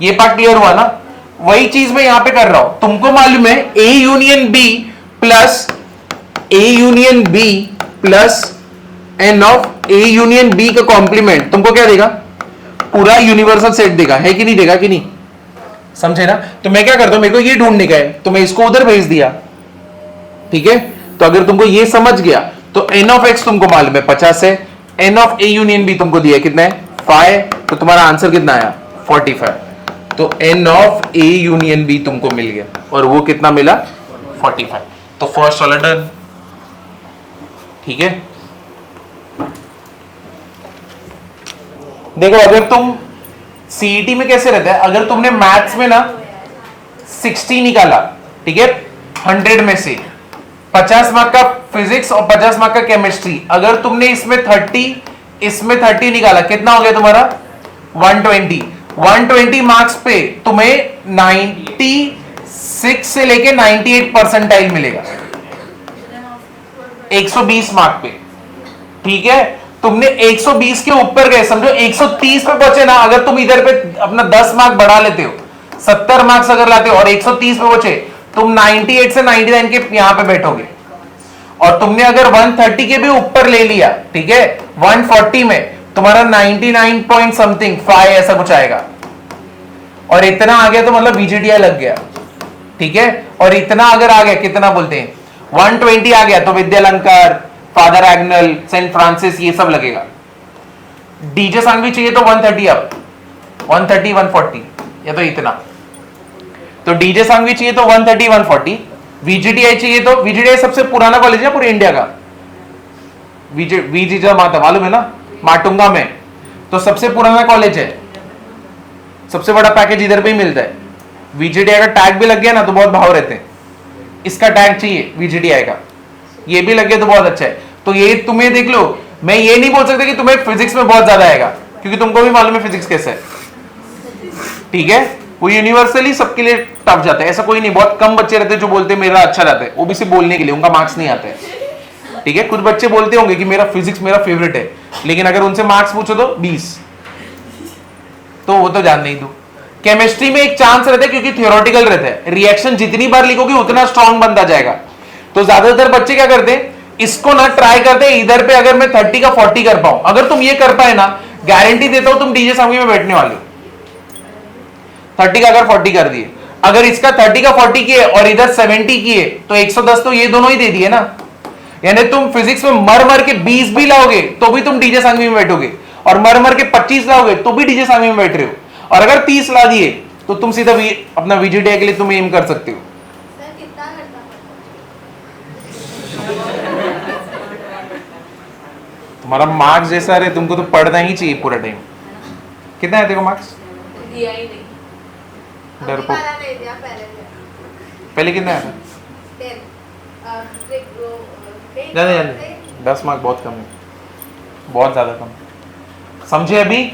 ये पार्ट क्लियर हुआ ना? वही चीज मैं यहां पे कर रहा हूं। तुमको मालूम है A union B plus N of A union B का कॉम्प्लीमेंट तुमको क्या देगा? पूरा यूनिवर्सल सेट देगा, है कि नहीं देगा? कि नहीं? समझे ना? तो मैं क्या करता हूं, मेरे को ये ढूंढने का है तो मैं इसको उधर भेज दिया, ठीक है? तो अगर तुमको ये समझ गया तो एन ऑफ एक्स तुमको मालूम है 50 है, N of A union B तुमको दिया कितना है? 5। तो तुम्हारा आंसर कितना आया? 45। तो N of A union B तुमको मिल गया और वो कितना मिला? 45। तो फर्स्ट वाला डन, ठीक है? देखो अगर तुम सीईटी में कैसे रहता है, अगर तुमने मैथ्स में ना 60 निकाला, ठीक है, 100 में से 50 मार्क का फिजिक्स और 50 मार्क का केमिस्ट्री, अगर तुमने इसमें 30 इसमें 30 निकाला, कितना हो गया तुम्हारा? 120। 120 मार्क्स पे तुम्हें 96 से लेके 98 परसेंटाइल मिलेगा 120 मार्क पे, ठीक है? तुमने 120 के ऊपर गए, समझो 130 पे पहुंचे ना, अगर तुम इधर पे अपना 10 मार्क बढ़ा लेते हो, 70 मार्क्स अगर लाते हो और 130 पे पहुंचे, तुम 98 से 99 के यहां पे बैठोगे। और तुमने अगर 130 के भी ऊपर ले लिया, ठीक है, 140 में तुम्हारा 99 पॉइंट समथिंग 5 ऐसा कुछ आएगा, और इतना आ गया तो मतलब VGTI लग गया, ठीक है? और इतना अगर आ गया, कितना बोलते हैं 120 आ गया, तो विद्यालंकार, फादर एग्नल, सेंट फ्रांसिस, ये सब लगेगा। डीजे सांघवी चाहिए तो 130 अप, 130 140 या तो इतना। तो डीजे सांघवी चाहिए तो 130 140। वीजीटीआई चाहिए तो, वीजीटीआई सबसे पुराना कॉलेज है पूरे इंडिया का, वीजीजा माता मालूम है ना, माटुंगा में, तो सबसे पुराना कॉलेज है, सबसे बड़ा पैकेज इधर पे ही मिलता है। वीजीटीआई का टैग भी लग गया ना तो बहुत भाव रहते हैं। इसका टैग चाहिए वीजीटीआई का, ये भी लग गया तो बहुत अच्छा है। तो ये तुम्हें देख लो, मैं ये नहीं बोल सकता कि तुम्हें फिजिक्स में बहुत ज्यादा आएगा, क्योंकि तुमको भी मालूम है फिजिक्स कैसे है, ठीक है। वो यूनिवर्सली सबके लिए टफ जाता है, ऐसा कोई नहीं, बहुत कम बच्चे रहते हैं जो बोलते हैं मेरा अच्छा जाता है, वो भी सिर्फ बोलने के लिए, उनका मार्क्स नहीं आते हैं, ठीक है। कुछ बच्चे बोलते होंगे कि मेरा फिजिक्स मेरा फेवरेट है, लेकिन अगर उनसे मार्क्स पूछो तो 20, तो वो तो जान नहीं दो। केमिस्ट्री में एक चांस रहता है क्योंकि थियोरेटिकल रहता है, रिएक्शन जितनी बार लिखोगे उतना स्ट्रांग बनता जाएगा। तो ज्यादातर बच्चे क्या करते हैं, इसको ना ट्राई करते हैं इधर पे, अगर मैं 30 का 40 कर पाऊं, अगर तुम ये कर पाए ना, गारंटी देता हूं तुम डीजे सांघवी में बैठने वाले हो। 30 का अगर 40 कर दिए, अगर इसका 30 का 40 किए और इधर 70 किए, तो 110 तो ये दोनों ही दे दिए ना। यानी तुम फिजिक्स में मर मर के 20 भी लाओगे तो भी तुम डीजे सांघवी में बैठोगे, और मर मर के 25 लाओगे तो भी डीजे सांघवी में बैठ रहे हो, और अगर 30 ला दिए तो तुम सीधा अपना वीजीटीआई के लिए तुम एम कर सकते हो। सर कितना करना तुम्हारा मार्क्स जैसा रहे, तुमको तो पढ़ना ही चाहिए पूरा टाइम। कितना है तेरे को मार्क्स? दिया ही नहीं, डरपोक। नहीं दिया, पहले कितना आया था? 10 जाने 10 मार्क बहुत कम है, बहुत ज्यादा कम, समझे अभी।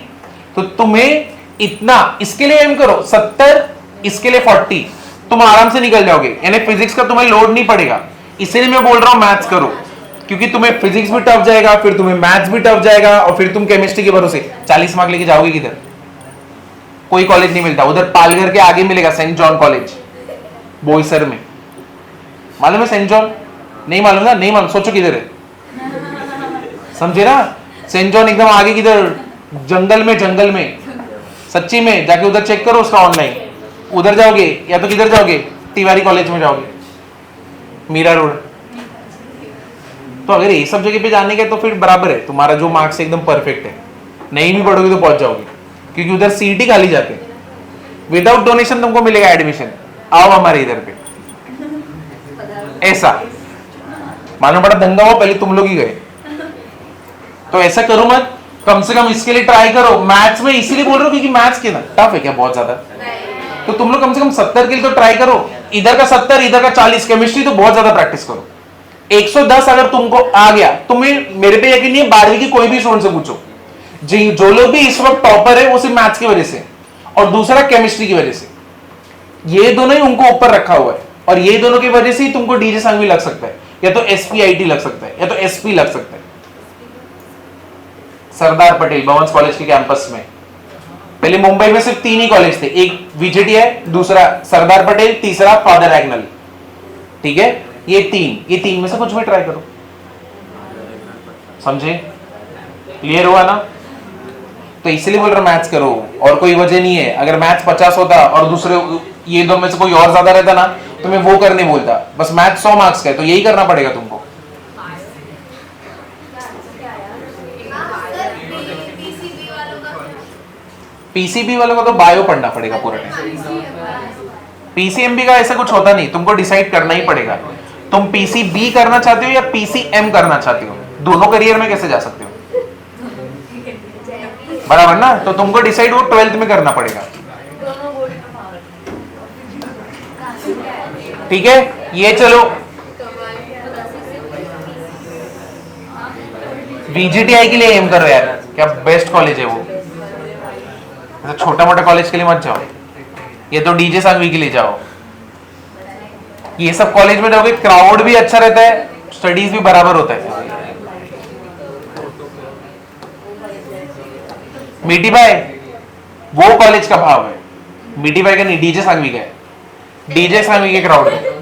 तो तुम्हें इतना, इसके लिए एम करो 70, इसके लिए 40, तुम आराम से निकल जाओगे, यानी फिजिक्स का तुम्हें लोड नहीं पड़ेगा। इसलिए मैं बोल रहा हूं मैथ्स करो, क्योंकि तुम्हें फिजिक्स भी टफ जाएगा, फिर तुम्हें मैथ्स भी टफ जाएगा, और फिर तुम केमिस्ट्री के भरोसे 40 मार्क लेके जाओगे किधर? कोई कॉलेज नहीं मिलता उधर, पालघर के आगे मिलेगा सेंट जॉन कॉलेज बोईसर में, मालूम है सेंट जॉन? नहीं मालूम ना, नहीं मालूम, सोचो किधर है, समझे ना। सेंट जॉन एकदम आगे किधर, जंगल में, सच्ची में जाके उधर चेक करो उसका ऑनलाइन, उधर जाओगे या तो किधर जाओगे, तिवारी कॉलेज में जाओगे, मीरा रोड। तो अगर ये सब जगह पे जाने के तो फिर बराबर है, तुम्हारा जो मार्क्स एकदम परफेक्ट है, नहीं भी पढ़ोगे तो पहुंच जाओगे, क्योंकि उधर सीट ही खाली जाते हैं, विदाउट डोनेशन तुमको मिलेगा एडमिशन। आओ हमारे इधर पे, ऐसा मालूम पड़ा दंगा हुआ, पहले तुम लोग ही गए। तो ऐसा करो मत, कम से कम इसके लिए ट्राई करो। मैथ्स में इसीलिए बोल रहा हूँ क्योंकि मैथ्स के ना टफ है क्या बहुत ज्यादा, तो तुम लोग कम से कम 70 के लिए तो ट्राई करो, इधर का 70 इधर का 40। केमिस्ट्री तो बहुत ज्यादा प्रैक्टिस करो। 110 अगर तुमको आ गया, तुम्हें मेरे पे यकीन नहीं है, 12वीं की कोई भी स्टूडेंट से पूछो, जी जो लोग भी इस वक्त टॉपर है वो सिर्फ मैथ्स की वजह से, और दूसरा केमिस्ट्री की वजह से, ये दोनों ही उनको ऊपर रखा हुआ है, और ये दोनों की वजह से ही तुमको डीजे सांघवी लग सकता है, या तो एसपीआईटी लग सकता है, या तो एसपी लग सकता है। सरदार पटेल भवंस कॉलेज के कैंपस में पहले मुंबई में सिर्फ 3 ही कॉलेज थे, एक वीजीटीआई, दूसरा सरदार पटेल, तीसरा फादर एग्नल, ठीक है। ये तीन में से कुछ भी ट्राई करो, समझे? क्लियर हुआ ना? तो इसलिए बोल रहा मैथ्स करो, और कोई वजह नहीं है। अगर मैथ्स 50 होता और दूसरे ये दो में से कोई और ज्यादा रहता ना, तो मैं वो करने बोलता। बस मैथ्स 100 मार्क्स का है, तो यही करना पड़ेगा तुमको। पीसीबी वालों का तो बायो पढ़ना पड़ेगा पूरा टाइम। पीसीएमबी का ऐसा कुछ होता नहीं, तुमको डिसाइड करना ही पड़ेगा, तुम पीसीबी करना चाहते हो या पीसीएम करना चाहते हो। दोनों करियर में कैसे जा सकते हो, बराबर ना? तो तुमको डिसाइड वो 12th में करना पड़ेगा, ठीक है। ये चलो वीजीटीआई के लिए एम करो यार, क्या बेस्ट कॉलेज है वो। छोटा मोटा कॉलेज के लिए मत जाओ, ये तो डीजे सांघवी के लिए जाओ। ये सब कॉलेज में जाओगे, क्राउड भी अच्छा रहता है, स्टडीज भी बराबर होता है। मीठी भाई वो कॉलेज का भाव है, मीठी भाई का नहीं, डीजे सांघवी का है। डीजे सांघवी के क्राउड में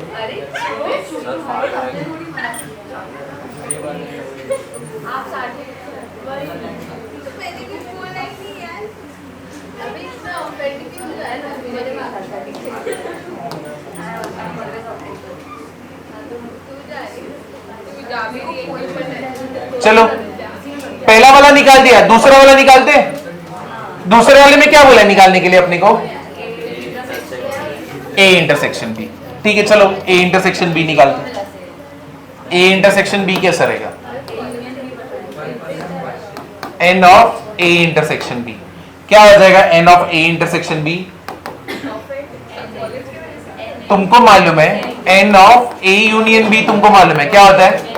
कंफ्यूज है ना मुझे मालूम था तू जा भी रही है चलो पहला वाला निकाल दिया, दूसरा वाला निकालते हैं। दूसरे वाले में क्या बोला निकालने के लिए अपने को? A intersection B. ठीक है चलो ए इंटरसेक्शन बी निकालते हैं। ए इंटरसेक्शन बी कैसा रहेगा? N of A intersection B क्या हो जाएगा? N of A intersection B तुमको मालूम है, N of A union B तुमको मालूम है क्या होता है?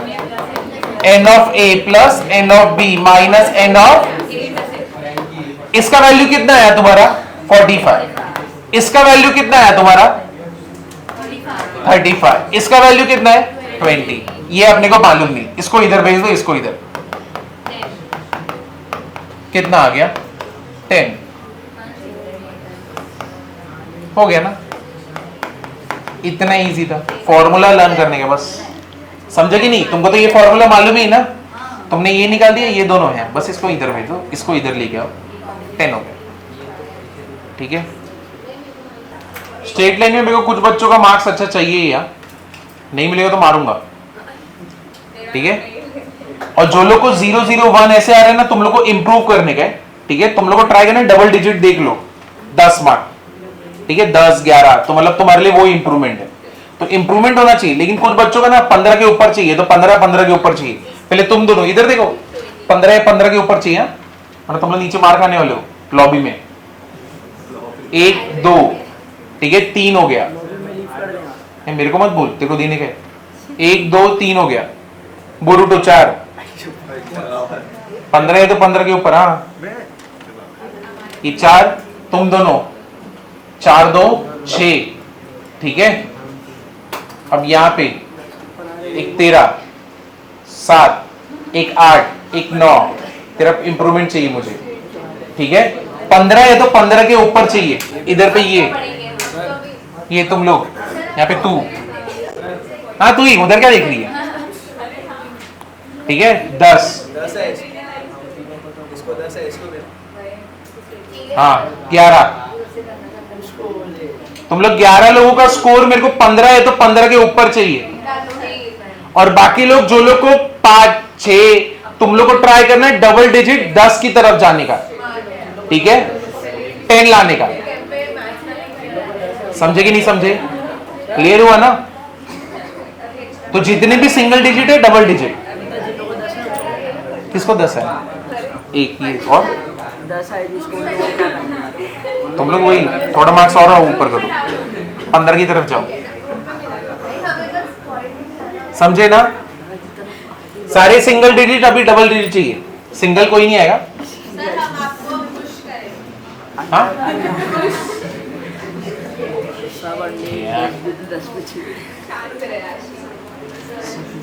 N of A plus N of B minus N of, इसका वैल्यू कितना आया तुम्हारा? 45। इसका वैल्यू कितना आया तुम्हारा? 35। इसका वैल्यू कितना है? 20। ये अपने को मालूम नहीं, इसको इधर भेज दो, इसको इधर। कितना आ गया? 10 हो गया ना? इतना इजी था फॉर्मूला लर्न करने के, बस समझे कि नहीं? तुमको तो ये फॉर्मूला मालूम ही ना, तुमने ये निकाल दिया, ये दोनों हैं, बस इसको इधर भेजो, इसको इधर लेके आओ, 10 हो गया। ठीक है, स्ट्रेट लाइन में मेरे को कुछ बच्चों का मार्क्स अच्छा चाहिए या नहीं मिलेगा तो मारूंगा। ठीक है, और जो लोग को 0 0 1 ऐसे आ रहे हैं ना, तुम लोग को इंप्रूव करने का है। ठीक है, तुम लोग को ट्राई करना है डबल डिजिट देख लो, 10 मार्क। ठीक है, 10 11 तो मतलब तुम्हारे लिए वो इंप्रूवमेंट है। तो इंप्रूवमेंट होना चाहिए, लेकिन कुछ बच्चों का ना 15 के ऊपर चाहिए, तो 15 के ऊपर चाहिए। पहले तुम दोनों इधर देखो, 15 के ऊपर चाहिए, और तुम लोग नीचे मार खाने वाले हो लॉबी में। 1 2 ठीक है, 3 हो गया। मेरे को मत बोल, तेरे को देने का 1 2 3 हो गया। बोलू तो 4 15 है तो 15 के ऊपर। हाँ, ये 4 तुम दोनों, 4 2 6। ठीक है, अब यहां पे एक 13 7 एक 8 एक 9, तेरा इंप्रूवमेंट चाहिए मुझे। ठीक है, 15 है तो 15 के ऊपर चाहिए। इधर पे ये तुम लोग, यहाँ पे तू, हाँ तू ही, उधर क्या देख रही है? ठीक है, 10 है इसको 10 है इसको दे। हाँ 11। तुम लोग 11 लोगों का स्कोर मेरे को 15 है तो 15 के ऊपर चाहिए। और बाकी लोग, जो लोग को 5 6, तुम लोग को ट्राई करना है डबल डिजिट 10 की तरफ जाने का। ठीक है, 10 लाने का। समझे कि नहीं समझे? क्लियर हुआ ना? तो जितने भी सिंगल डिजिट है डबल डिजिट। किसको 10 है? एक ही और 10 है जिसको तुम लोग वही थोड़ा मार्क्स और ऊपर करो, 15 की तरफ जाओ। समझे ना? सारे सिंगल डिजिट, अभी डबल डिजिट चाहिए, सिंगल कोई नहीं आएगा। सर हम आपको पुश करेंगे। हाँ,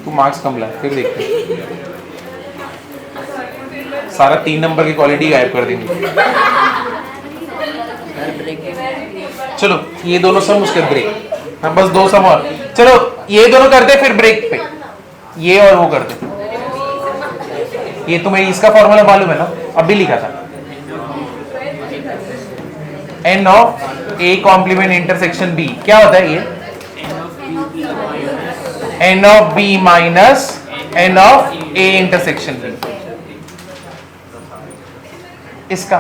तू मार्क्स कम ला, फिर देखते हैं। सारा 3 नंबर की क्वालिटी गायब कर देंगे। चलो ये दोनों सम, उसके ब्रेक। हाँ बस 2 सम और। चलो ये दोनों करते फिर ब्रेक पे, ये और वो करते। ये तुम्हें इसका फॉर्मूला मालूम है ना, अभी लिखा था। N of A complement intersection B क्या होता है? ये N of B minus N of A intersection B. इसका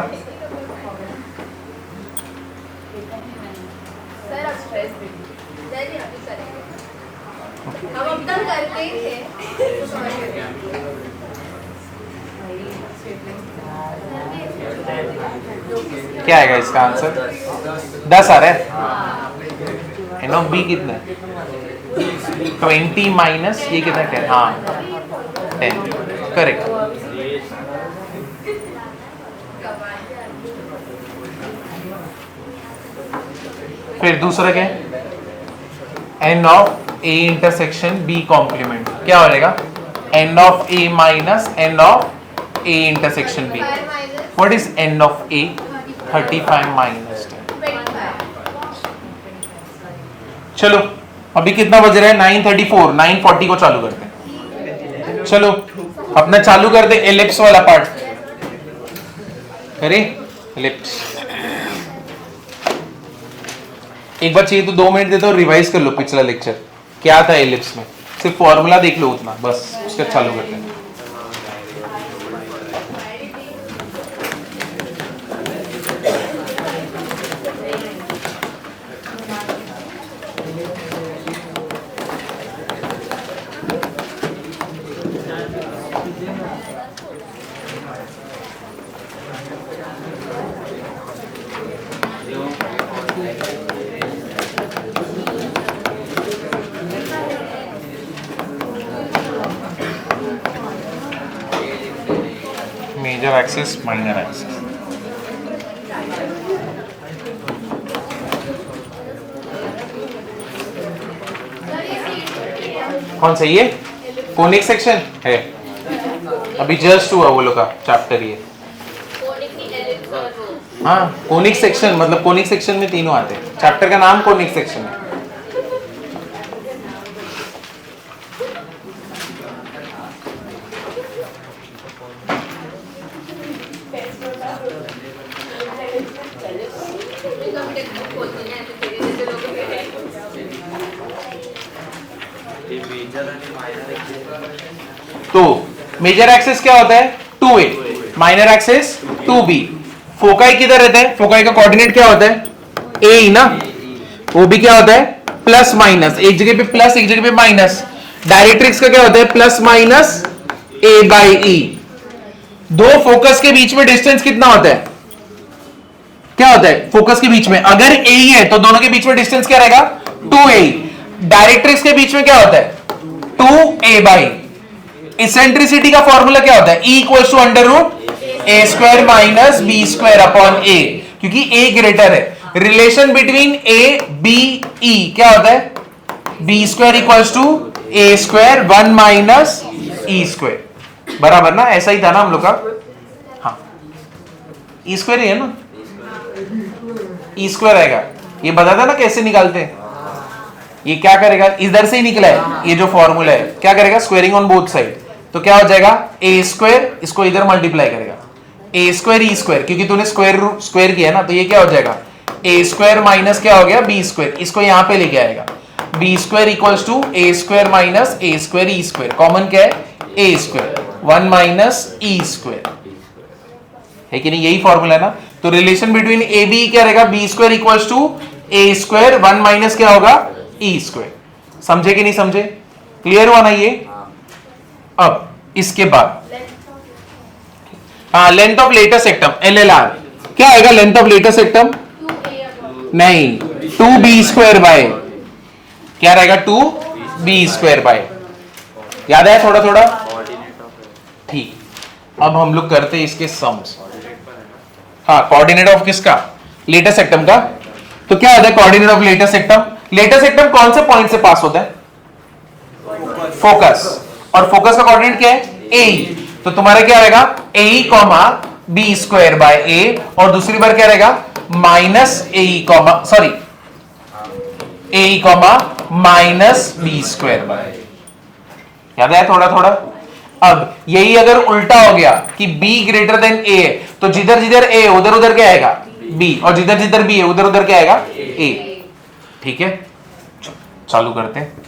सर अब स्ट्रेस नहीं अभी करेंगे, हम अब तक करते ही थे तो समझ गए। क्या आएगा इसका आंसर? 10 आ रहा है। एन ऑफ बी कितना है? 20 माइनस ये कितना है? 10। हाँ 10 करेक्ट। फिर दूसरा क्या है? N of A intersection B complement क्या हो जाएगा? N of A minus N of A intersection B. What is N of A? 35 minus 10। चलो अभी कितना बज रहा है? 9:34। 9:40 को चालू करते हैं। चलो अपना चालू करते हैं एलिप्स वाला पार्ट। करें एलिप्स। एक बार चाहिए तो 2 मिनट देता हूँ, रिवाइज कर लो पिछला लेक्चर क्या था एलिप्स में, सिर्फ फॉर्मूला देख लो उतना बस, उसके चालू करते हैं। मेजर एक्सिस माइनर एक्सिस, कौन सा ये कोनिक सेक्शन है, अभी जस्ट हुआ वो लोग का चैप्टर ये। हाँ कोनिक सेक्शन, मतलब कोनिक सेक्शन में तीनों आते हैं, चैप्टर का नाम कोनिक सेक्शन है। तो मेजर एक्सिस क्या होता है 2a, minor axis 2b। Foci किधर रहता है, फोकाई का कोऑर्डिनेट क्या होता है a ना, वो भी क्या होता है प्लस माइनस, एक जगह पे प्लस एक जगह पे माइनस। डायरेक्ट्रिक्स का क्या होता है plus minus a by e। दो फोकस के बीच में डिस्टेंस कितना होता है, क्या होता है फोकस के बीच में, अगर a ही है तो दोनों के बीच में डिस्टेंस क्या रहेगा 2a। डायरेक्ट्रिक्स के बीच में क्या होता है 2a बाई। इसेंट्रिसिटी का फॉर्मूला क्या होता है E equals to under root A square minus B square upon A, क्योंकि a ग्रेटर है। Relation between a b e क्या होता है B square equals to A square 1 minus E square, बराबर ना, ऐसा ही था ना हम लोग का। हाँ ई स्क्वायर ही है ना, ई स्क्वायर आएगा, ये बता था ना कैसे निकालते हैं। ये क्या करेगा, इधर से ही निकला है ये जो फॉर्मूला है, क्या करेगा स्क्वेयरिंग ऑन बोथ साइड, तो क्या हो जाएगा ए स्क्वायर, इसको इधर मल्टीप्लाई करेगा ए स्क्वायर ई स्क्वायर, क्योंकि तूने स्क्वायर किया ना, तो ये क्या हो जाएगा ए स्क्वायर माइनस क्या हो गया बी स्क्वायर, इसको यहां पे लेके आएगा B square equals to A square minus A square E square, common क्या है A square 1 minus E square, है कि नहीं, यही फॉर्मूला है ना। तो रिलेशन बिटवीन ए बी क्या रहेगा B square equals to A square 1 minus क्या होगा ई स्क्वायर। समझे कि नहीं समझे, क्लियर हुआ ना ये। अब इसके बाद हाँ लेंथ ऑफ लेटेस्ट सेक्टम LLR क्या आएगा, लेंथ ऑफ लेटेस्ट सेक्टम नहीं 2b स्क्वायर बाय, क्या रहेगा 2b स्क्वायर बाय, याद है थोड़ा थोड़ा, ठीक। अब हम लोग करते हैं इसके सम्स। हाँ कोऑर्डिनेट ऑफ किसका लेटेस्ट सेक्टम का, तो क्या होता है कोऑर्डिनेट ऑफ लेटेस्ट सेक्टम, लेटेस्ट सेक्टम कौन से पॉइंट से पास होता है फोकस, और फोकस का कोऑर्डिनेट क्या है ए, तो तुम्हारा क्या रहेगा A comma B square by A, और दूसरी बार क्या रहेगा minus A comma sorry A comma minus B square by, याद है थोड़ा थोड़ा। अब यही अगर उल्टा हो गया कि b ग्रेटर देन a है, तो जिधर जिधर a उधर उधर क्या आएगा b, और जिधर जिधर b है उधर उधर क्या आएगा a, ठीक है। चालू करते हैं।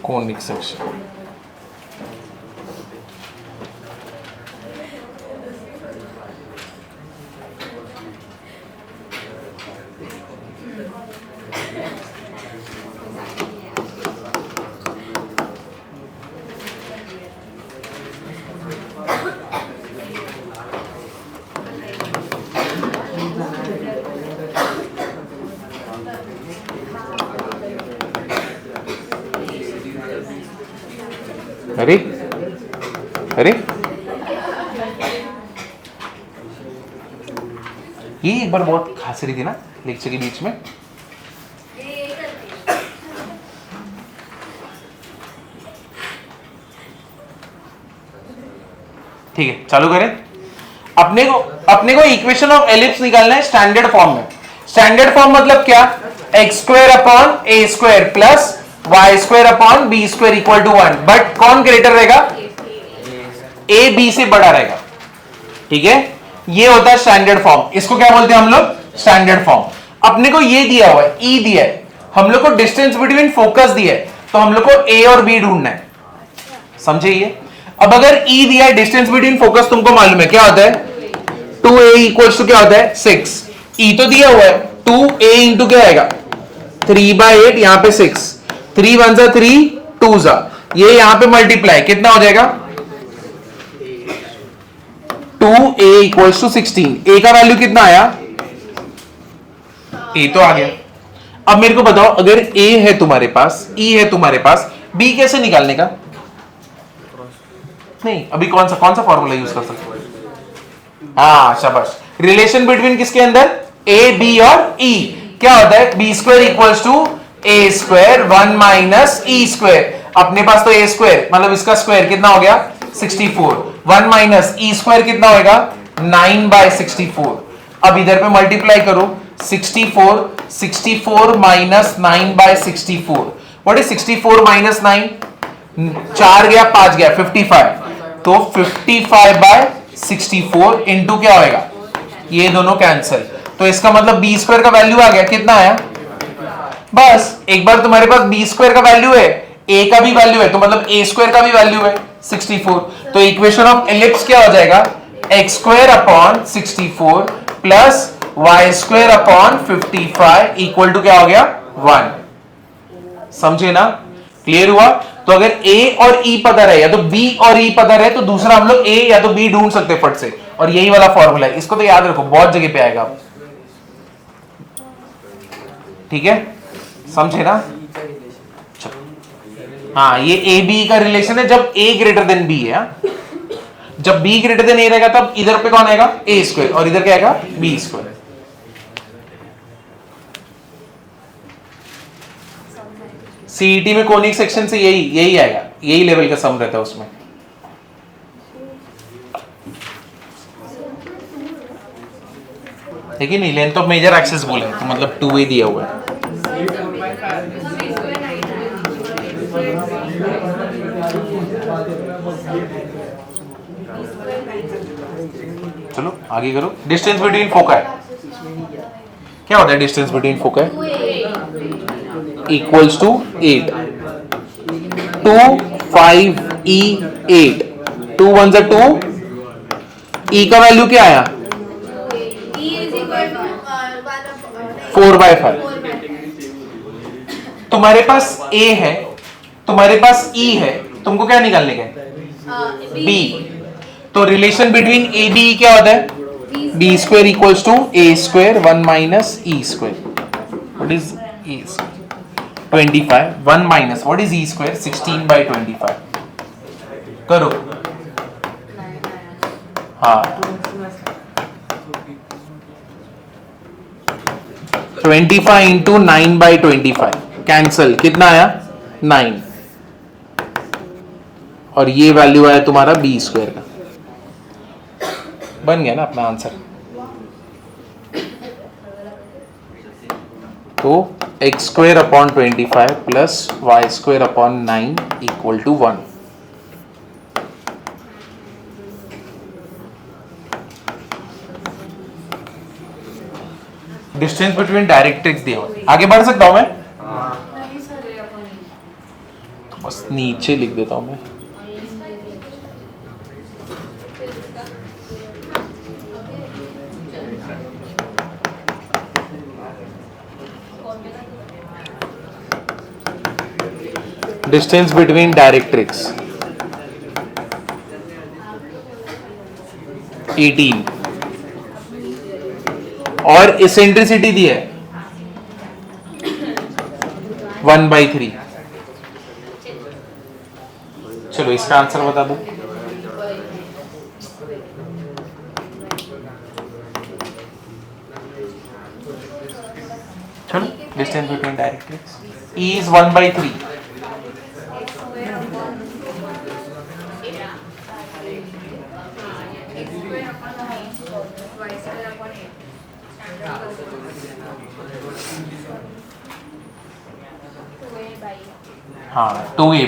कोनिक सेक्शन अरे अरे ये एक बार बहुत खांस रही थी ना लेक्चर के बीच में, ठीक है चालू करें। अपने को इक्वेशन ऑफ एलिप्स निकालना है स्टैंडर्ड फॉर्म में। स्टैंडर्ड फॉर्म मतलब क्या, X square upon A square plus Y square upon B square equal to 1, but कौन ग्रेटर रहेगा, ए बी से बड़ा रहेगा, ठीक है, ये होता है स्टैंडर्ड फॉर्म। इसको क्या बोलते हैं हम लोग? Standard form. अपने को ये दिया हुआ है, ई दिया है, हम लोग को डिस्टेंस बिटवीन फोकस दिया है, तो हम लोग को ए और बी ढूंढना है, समझे ये? अब अगर ई दिया है, डिस्टेंस बिटवीन फोकस तुमको मालूम है क्या होता है? 2a इक्वल्स टू क्या होता है? 6। ई तो दिया हुआ है, 2a इंटू क्या आएगा? 3/8, यहां पे 6, 3 1 जा 3, 2 जा, ये यहां पे मल्टीप्लाई कितना हो जाएगा? 2a equals to 16। a का वैल्यू कितना आया? a तो आ गया। अब मेरे को बताओ, अगर a है तुम्हारे पास, e है तुम्हारे पास, b कैसे निकालने का? नहीं, अभी कौन सा फॉर्मूला यूज कर सकते? हाँ शाबाश। रिलेशन बिटवीन किसके अंदर? a b और e क्या होता है? b square equals to a square 1 minus e square. अपने पास तो a स्क्वायर मतलब इसका स्क्वायर कितना हो गया? 64। 1 माइनस e स्क्वायर कितना होगा? 9/64। अब इधर पे मल्टीप्लाई करो, 64 माइनस 9/64। What is 64 minus 9? 4 गया 5 गया 55, तो 55/64 इंटू क्या होगा? ये दोनों कैंसिल, तो इसका मतलब बी स्क्वायर का वैल्यू आ गया, कितना आया? बस एक बार तुम्हारे पास बी स्क्वायर का वैल्यू है, ए का भी वैल्यू है, तो मतलब ए स्क्वायर का भी वैल्यू है 64। तो इक्वेशन ऑफ एलिप्स क्या हो जाएगा? X square upon 64 plus Y square upon 55 equal to क्या हो गया? 1। समझे ना? क्लियर हुआ? तो अगर a और e पता रहे, या तो b और e पता रहे, तो दूसरा हम लोग a या तो b ढूंढ सकते फट से, और यही वाला फॉर्मूला है। इसको तो याद रखो, बहुत जगह पे आएगा। ठीक है, समझे ना? हाँ, ये ए बी का रिलेशन है जब a ग्रेटर देन b है। जब b ग्रेटर देन a रहेगा तब इधर पे कौन आएगा? a स्क्वायर, और इधर क्या आएगा? b square. सीईटी में कोनिक सेक्शन से यही आएगा, यही लेवल का सम रहता है उसमें। ठीक है, नहीं लेंथ ऑफ मेजर एक्सिस बोले तो मतलब 2a दिया हुआ है। चलो आगे करो। डिस्टेंस बिटवीन फोका क्या होता है? डिस्टेंस बिटवीन फोका इक्वल्स टू 8, 2 5 e 8, 2 1 जा 2, e का वैल्यू क्या आया? 4/5। तुम्हारे पास a है, तुम्हारे पास e है, तुमको क्या निकालने का है? b। तो रिलेशन बिटवीन a b क्या होता है? b square equals to a square 1 minus e square. What is e? 25। 1 minus what is e square? 16/25। करो। हाँ, 25 इंटू 9/25 कैंसल, कितना आया? 9। और ये वैल्यू आया तुम्हारा बी स्क्वायर का। बन गया ना अपना आंसर। तो X square upon 25 plus Y square upon 9 equal to 1। Distance between directrix दिया हुआ। आगे बढ़ सकता हूं मैं? बस नीचे लिख देता हूं मैं। डिस्टेंस बिटवीन डायरेक्ट्रिक्स 18 और इसेंट्रिसिटी दी है 1/3। चलो इसका आंसर बता दो। चलो distance between directrix E is 1/3। हाँ 2a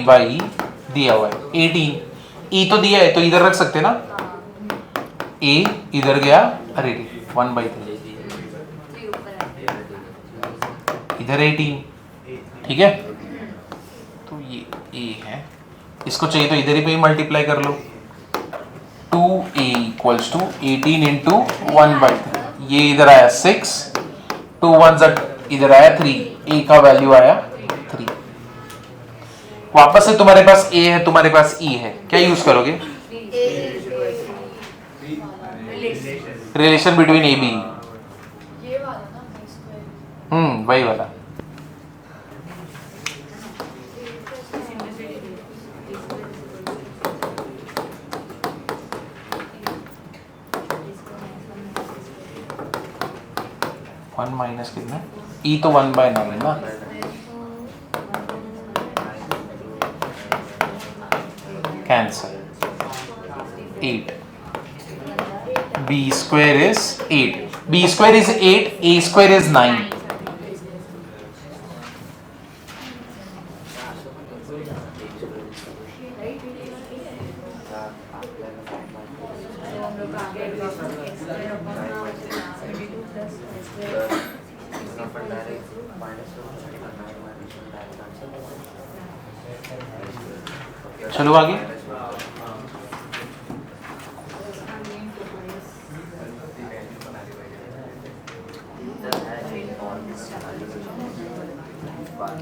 बाई दिया हुआ है 18। ई तो दिया है तो इधर रख सकते ना, ए इधर गया, अरे 1/3 इधर 18, ठीक है। तो ये ए है, इसको चाहिए तो इधर ही पे मल्टीप्लाई कर लो, 2a इक्वल्स टू 18 इंटू 1/3, ये इधर आया 6, 2 1 इधर आया 3, a का वैल्यू आया 3। वापस से तुम्हारे पास a है, तुम्हारे पास e है, क्या यूज करोगे? रिलेशन बिटवीन ए बी, ये वाला ना, वही वाला। वन माइनस कितना, ई तो 1/9 है ना, cancel, 8, b square is 8, b square is 8, a square is 9, चलो आगे।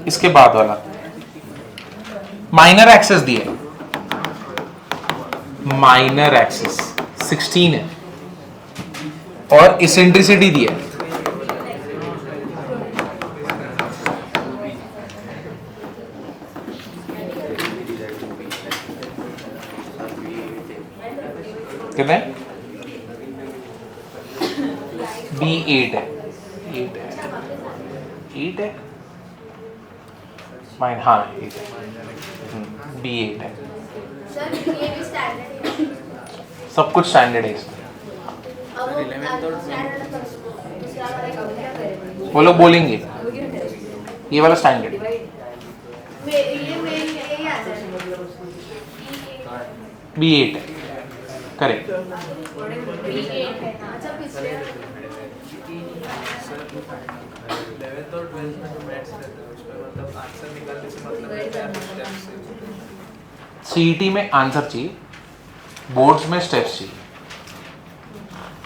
इसके बाद वाला माइनर एक्सेस दिए, माइनर एक्सेस 16 है और इसेंट्रिसिटी दी है, कितने? बी 8 है, 8 है माइन, हाँ 8 है, बी 8 है, सर ये भी स्टैंडर्ड है, सब कुछ स्टैंडर्ड है इसमें। अब वो स्टैंडर्ड दूसरा वाला काम क्या करेंगे? वो लोग बोलेंगे ये वाला स्टैंडर्ड, ये यही आता है, बी 8 है, करेक्ट। अच्छा पिछले 11th और 12th में जो मैथ्स रहता है उसमें मतलब आंसर निकालने से मतलब रहता है स्टेप्स से। सीईटी में आंसर चाहिए, बोर्ड्स में स्टेप्स चाहिए,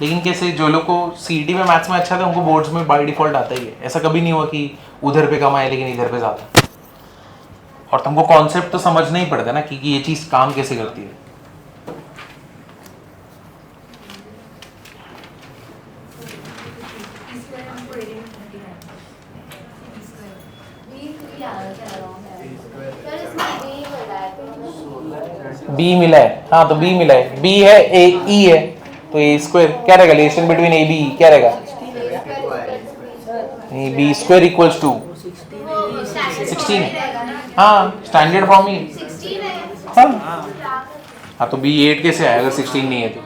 लेकिन कैसे जो लोग को सीईटी में मैथ्स में अच्छा था उनको बोर्ड्स में बाय डिफॉल्ट आता ही है, ऐसा कभी नहीं हुआ कि उधर पे कम आए लेकिन इधर पे ज़्यादा। और तुमको कॉन्सेप्ट तो समझना ही पड़ता है ना कि ये चीज़ काम कैसे करती है। बी मिला है, हाँ तो बी मिला है, बी है, ए ई है, तो ए स्क्वायर क्या रहेगा, रिलेशन बिटवीन ए बी क्या रहेगा, बी स्क्वायर इक्वल्स टू 16, हाँ स्टैंडर्ड फॉर्म ही, हाँ तो बी 8 कैसे आएगा, 16 नहीं है तो।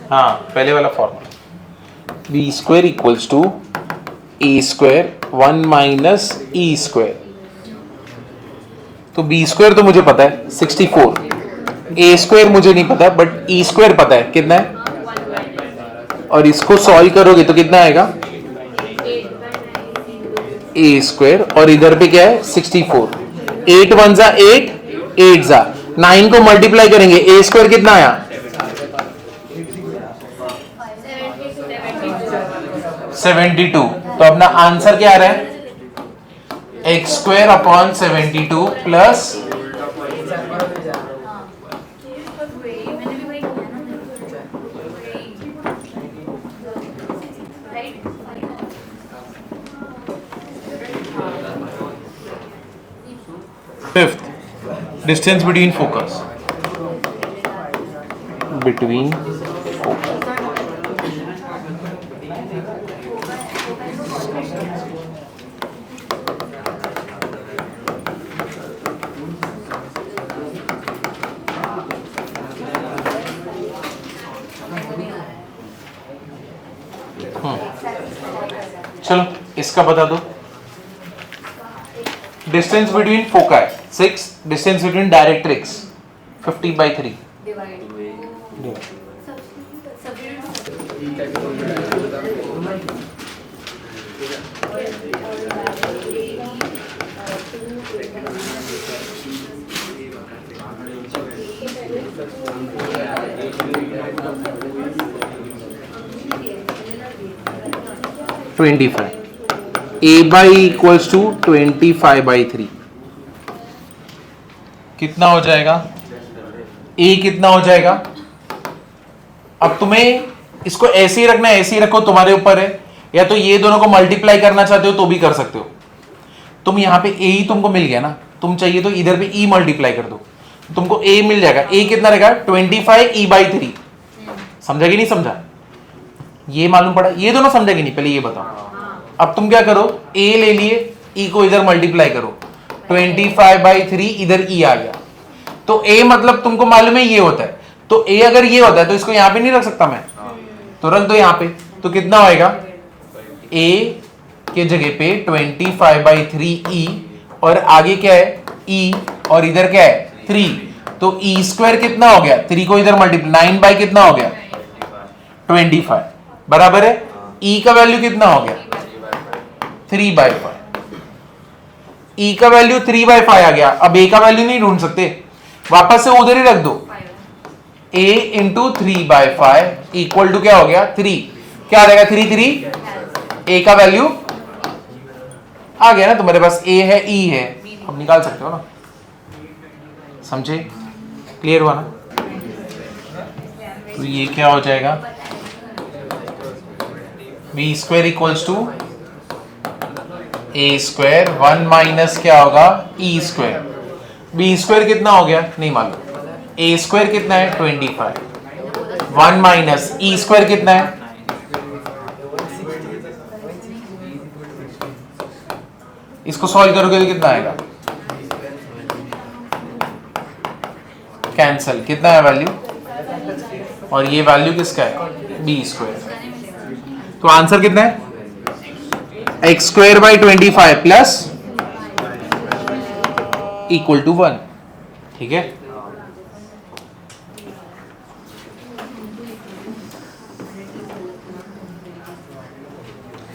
हाँ पहले वाला formula, B square equals to A square 1 minus E square, तो बी स्क्वायर तो मुझे पता है 64, ए स्क्वायर मुझे नहीं पता बट ई स्क्वायर पता है कितना है, और इसको सॉल्व करोगे तो कितना आएगा, ए स्क्वायर और इधर पे क्या है 64, 8 1 जा 8, 8 जा 9 को मल्टीप्लाई करेंगे, ए स्क्वायर कितना आया 72, तो अपना आंसर क्या आ रहा है x square upon 72 plus fifth, distance between focus, between focus, चलो इसका बता दो। Distance between foci 6, distance between directrix 50/3। A by equals to 25/3 कितना हो जाएगा? A कितना हो जाएगा? अब तुम्हें इसको ऐसे ही रखना है, ऐसे ही रखो, तुम्हारे ऊपर है। या तो ये दोनों को मल्टीप्लाई करना चाहते हो तो भी कर सकते हो। तुम यहाँ पे A ही तुमको मिल गया ना, तुम चाहिए तो इधर पे E मल्टीप्लाई कर दो, तुमको A मिल जाएगा। A कितना रहेगा? 25E/3। समझा कि नहीं समझा? ये मालूम पड़ा? ये दोनों समझा कि नहीं? पहले ये बताओ। अब तुम क्या करो, A ले लिए, E को इधर मल्टीप्लाई करो, 25/3 इधर E आ गया। तो A मतलब तुमको मालूम है ये होता है, तो A अगर ये होता है तो इसको यहां पे नहीं रख सकता मैं, तो रख दो यहां पे। तो कितना होएगा? A के जगह पे 25/3E और आगे क्या है? E और इधर क्या है? 3। तो E² कितना हो गया? 3 को इधर मल्टीप्लाई, 9 बाई कितना हो गया? 25 बराबर है। E का वैल्यू कितना हो गया? 3/5। E का वैल्यू 3/5 आ गया। अब A का वैल्यू नहीं ढूंढ सकते, वापस से उधर ही रख दो। A इंटू 3/5 इक्वल टू क्या हो गया? 3। क्या आ जाएगा? 3 A का वैल्यू आ गया ना तुम्हारे पास। A है, E है, अब निकाल सकते हो ना। समझे? क्लियर हुआ ना? तो ये क्या हो जाएगा? B² equals to A², 1 minus क्या होगा? E²। B² कितना हो गया? नहीं मालूम। A² कितना है? 25। 1 माइनस E² कितना है? इसको सॉल्व करोगे तो कितना आएगा? कैंसल। कितना है वैल्यू? और ये वैल्यू किसका है? B²। तो आंसर कितना है? x²/25 plus equal to 1। ठीक है,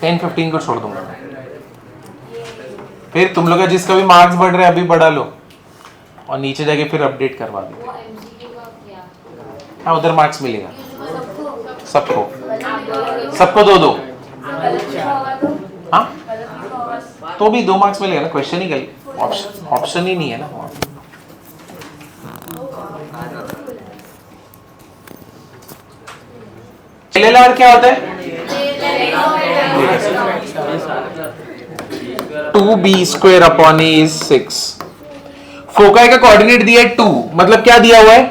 टेन 15 को छोड़ दूंगा। फिर तुम लोग का जिसका भी मार्क्स बढ़ रहे हैं अभी बढ़ा लो और नीचे जाके फिर अपडेट करवा दो। हाँ, उधर मार्क्स मिलेगा सबको, सबको 2-2। हाँ, तो भी 2 मार्क्स मिलेगा ना, क्वेश्चन ही गई, ऑप्शन ही नहीं है ना। LLR क्या होता है? 2B² upon A is 6। Foci का कोऑर्डिनेट दिया है 2, मतलब क्या दिया हुआ है?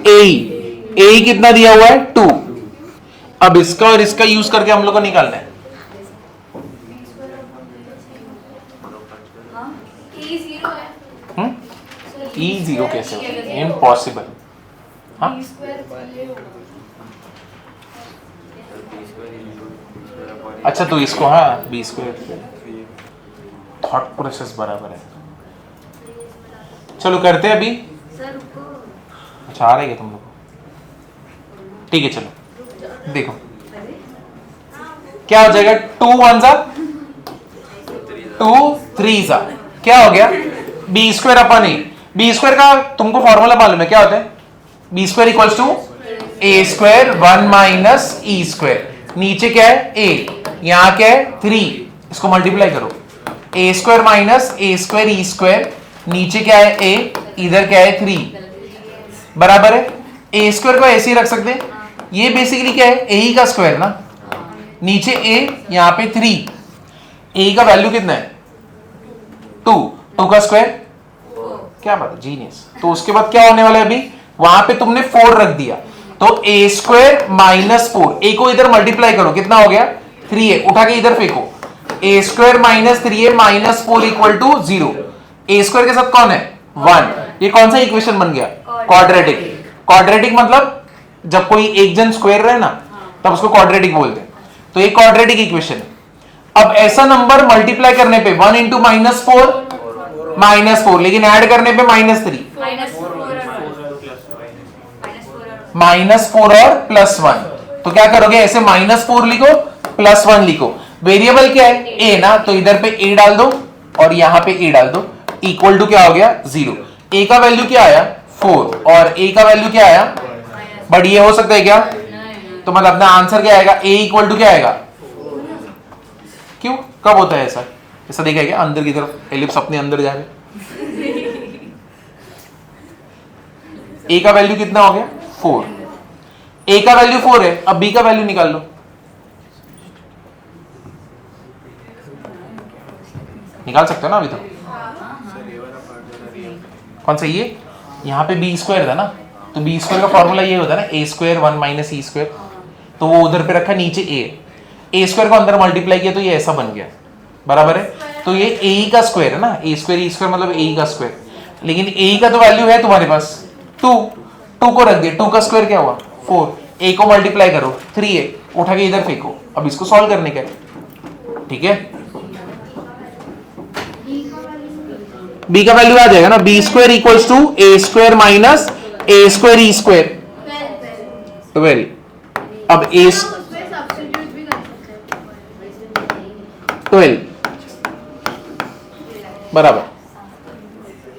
A कितना दिया हुआ है? 2। अब इसका और इसका यूज करके हम लोग को निकालना है। E0 कैसे होगा? इम्पॉसिबल। हाँ, अच्छा तो इसको, हाँ B², थॉट प्रोसेस बराबर है। चलो करते हैं अभी। अच्छा आ रही है तुम लोग? ठीक है, चलो देखो क्या हो जाएगा। 2 1 जा 2 3 जा, क्या हो गया? B² upon A। B² का तुमको फॉर्मूला मालूम है, क्या होता है? B² equals to A², 1 minus E²। नीचे क्या है? A, यहां क्या है? 3। इसको मल्टीप्लाई करो, A² माइनस A² E²। नीचे क्या है? A, इधर क्या है? 3 बराबर है। A² को ऐसे ही रख सकते हैं, ये बेसिकली क्या है? A का स्क्वायर ना। नीचे A, यहां पे 3। A का वैल्यू कितना है? 2 का स्क्वायर, क्या बात है, जीनियस। तो उसके बाद क्या होने वाला है? अभी वहां पे तुमने 4 रख दिया, तो A² माइनस 4, A को इधर मल्टीप्लाई करो, कितना हो गया? 3A, उठा के इधर फेंको। A² minus 3A minus 4 equal to 0। A² के साथ कौन है? 1। ये कौन सा इक्वेशन बन गया? क्वाड्रेटिक। क्वाड्रेटिक मतलब जब कोई एक जन स्क्वायर रहे ना, तब उसको क्वाड्रेटिक बोलते हैं। तो ये क्वाड्रेटिक इक्वेशन है। अब ऐसा नंबर मल्टीप्लाई करने पे 1 इंटू -4 लेकिन ऐड करने पे -3 -4 और +1। तो क्या करोगे, ऐसे -4 लिखो +1 लिखो। वेरिएबल क्या है, a ना, तो इधर पे a डाल दो और यहां पे a डाल दो, इक्वल टू क्या हो गया 0। a का वैल्यू क्या आया 4 और a का वैल्यू क्या आया, बट ये हो सकता है क्या, तो मतलब अपना आंसर क्या आएगा, a इक्वल टू क्या आएगा, क्यों, कब होता है ऐसा, ऐसा देखा है क्या, अंदर की तरफ एलिप्स अपने अंदर जा रहे, a का वैल्यू कितना हो गया 4, a का वैल्यू 4 है, अब b का वैल्यू निकाल लो, निकाल सकते हो ना अभी तो, कौन सा ये, यहाँ पे b स्क्वायर था ना, तो b स्क्वायर का फॉर्मूला ये होता है ना a square 1 minus e square, तो वो उधर पे रखा नीचे a स्क्वायर को अंदर मल्टीप्लाई किया तो ये ऐसा बन गया, बराबर है, तो ये a का स्क्वायर है ना, a स्क्वायर e स्क्वायर मतलब a का स्क्वायर, लेकिन a का तो वैल्यू है तुम्हारे पास 2 को रख दिया, 2 का स्क्वायर क्या हुआ 4, a को मल्टीप्लाई करो 3 है, उठा के इधर फेंको, अब इसको सॉल्व करने का है, ठीक है, b का वैल्यू आ जाएगा ना, b square equals to a square minus a square e square 12, अब a 12 बराबर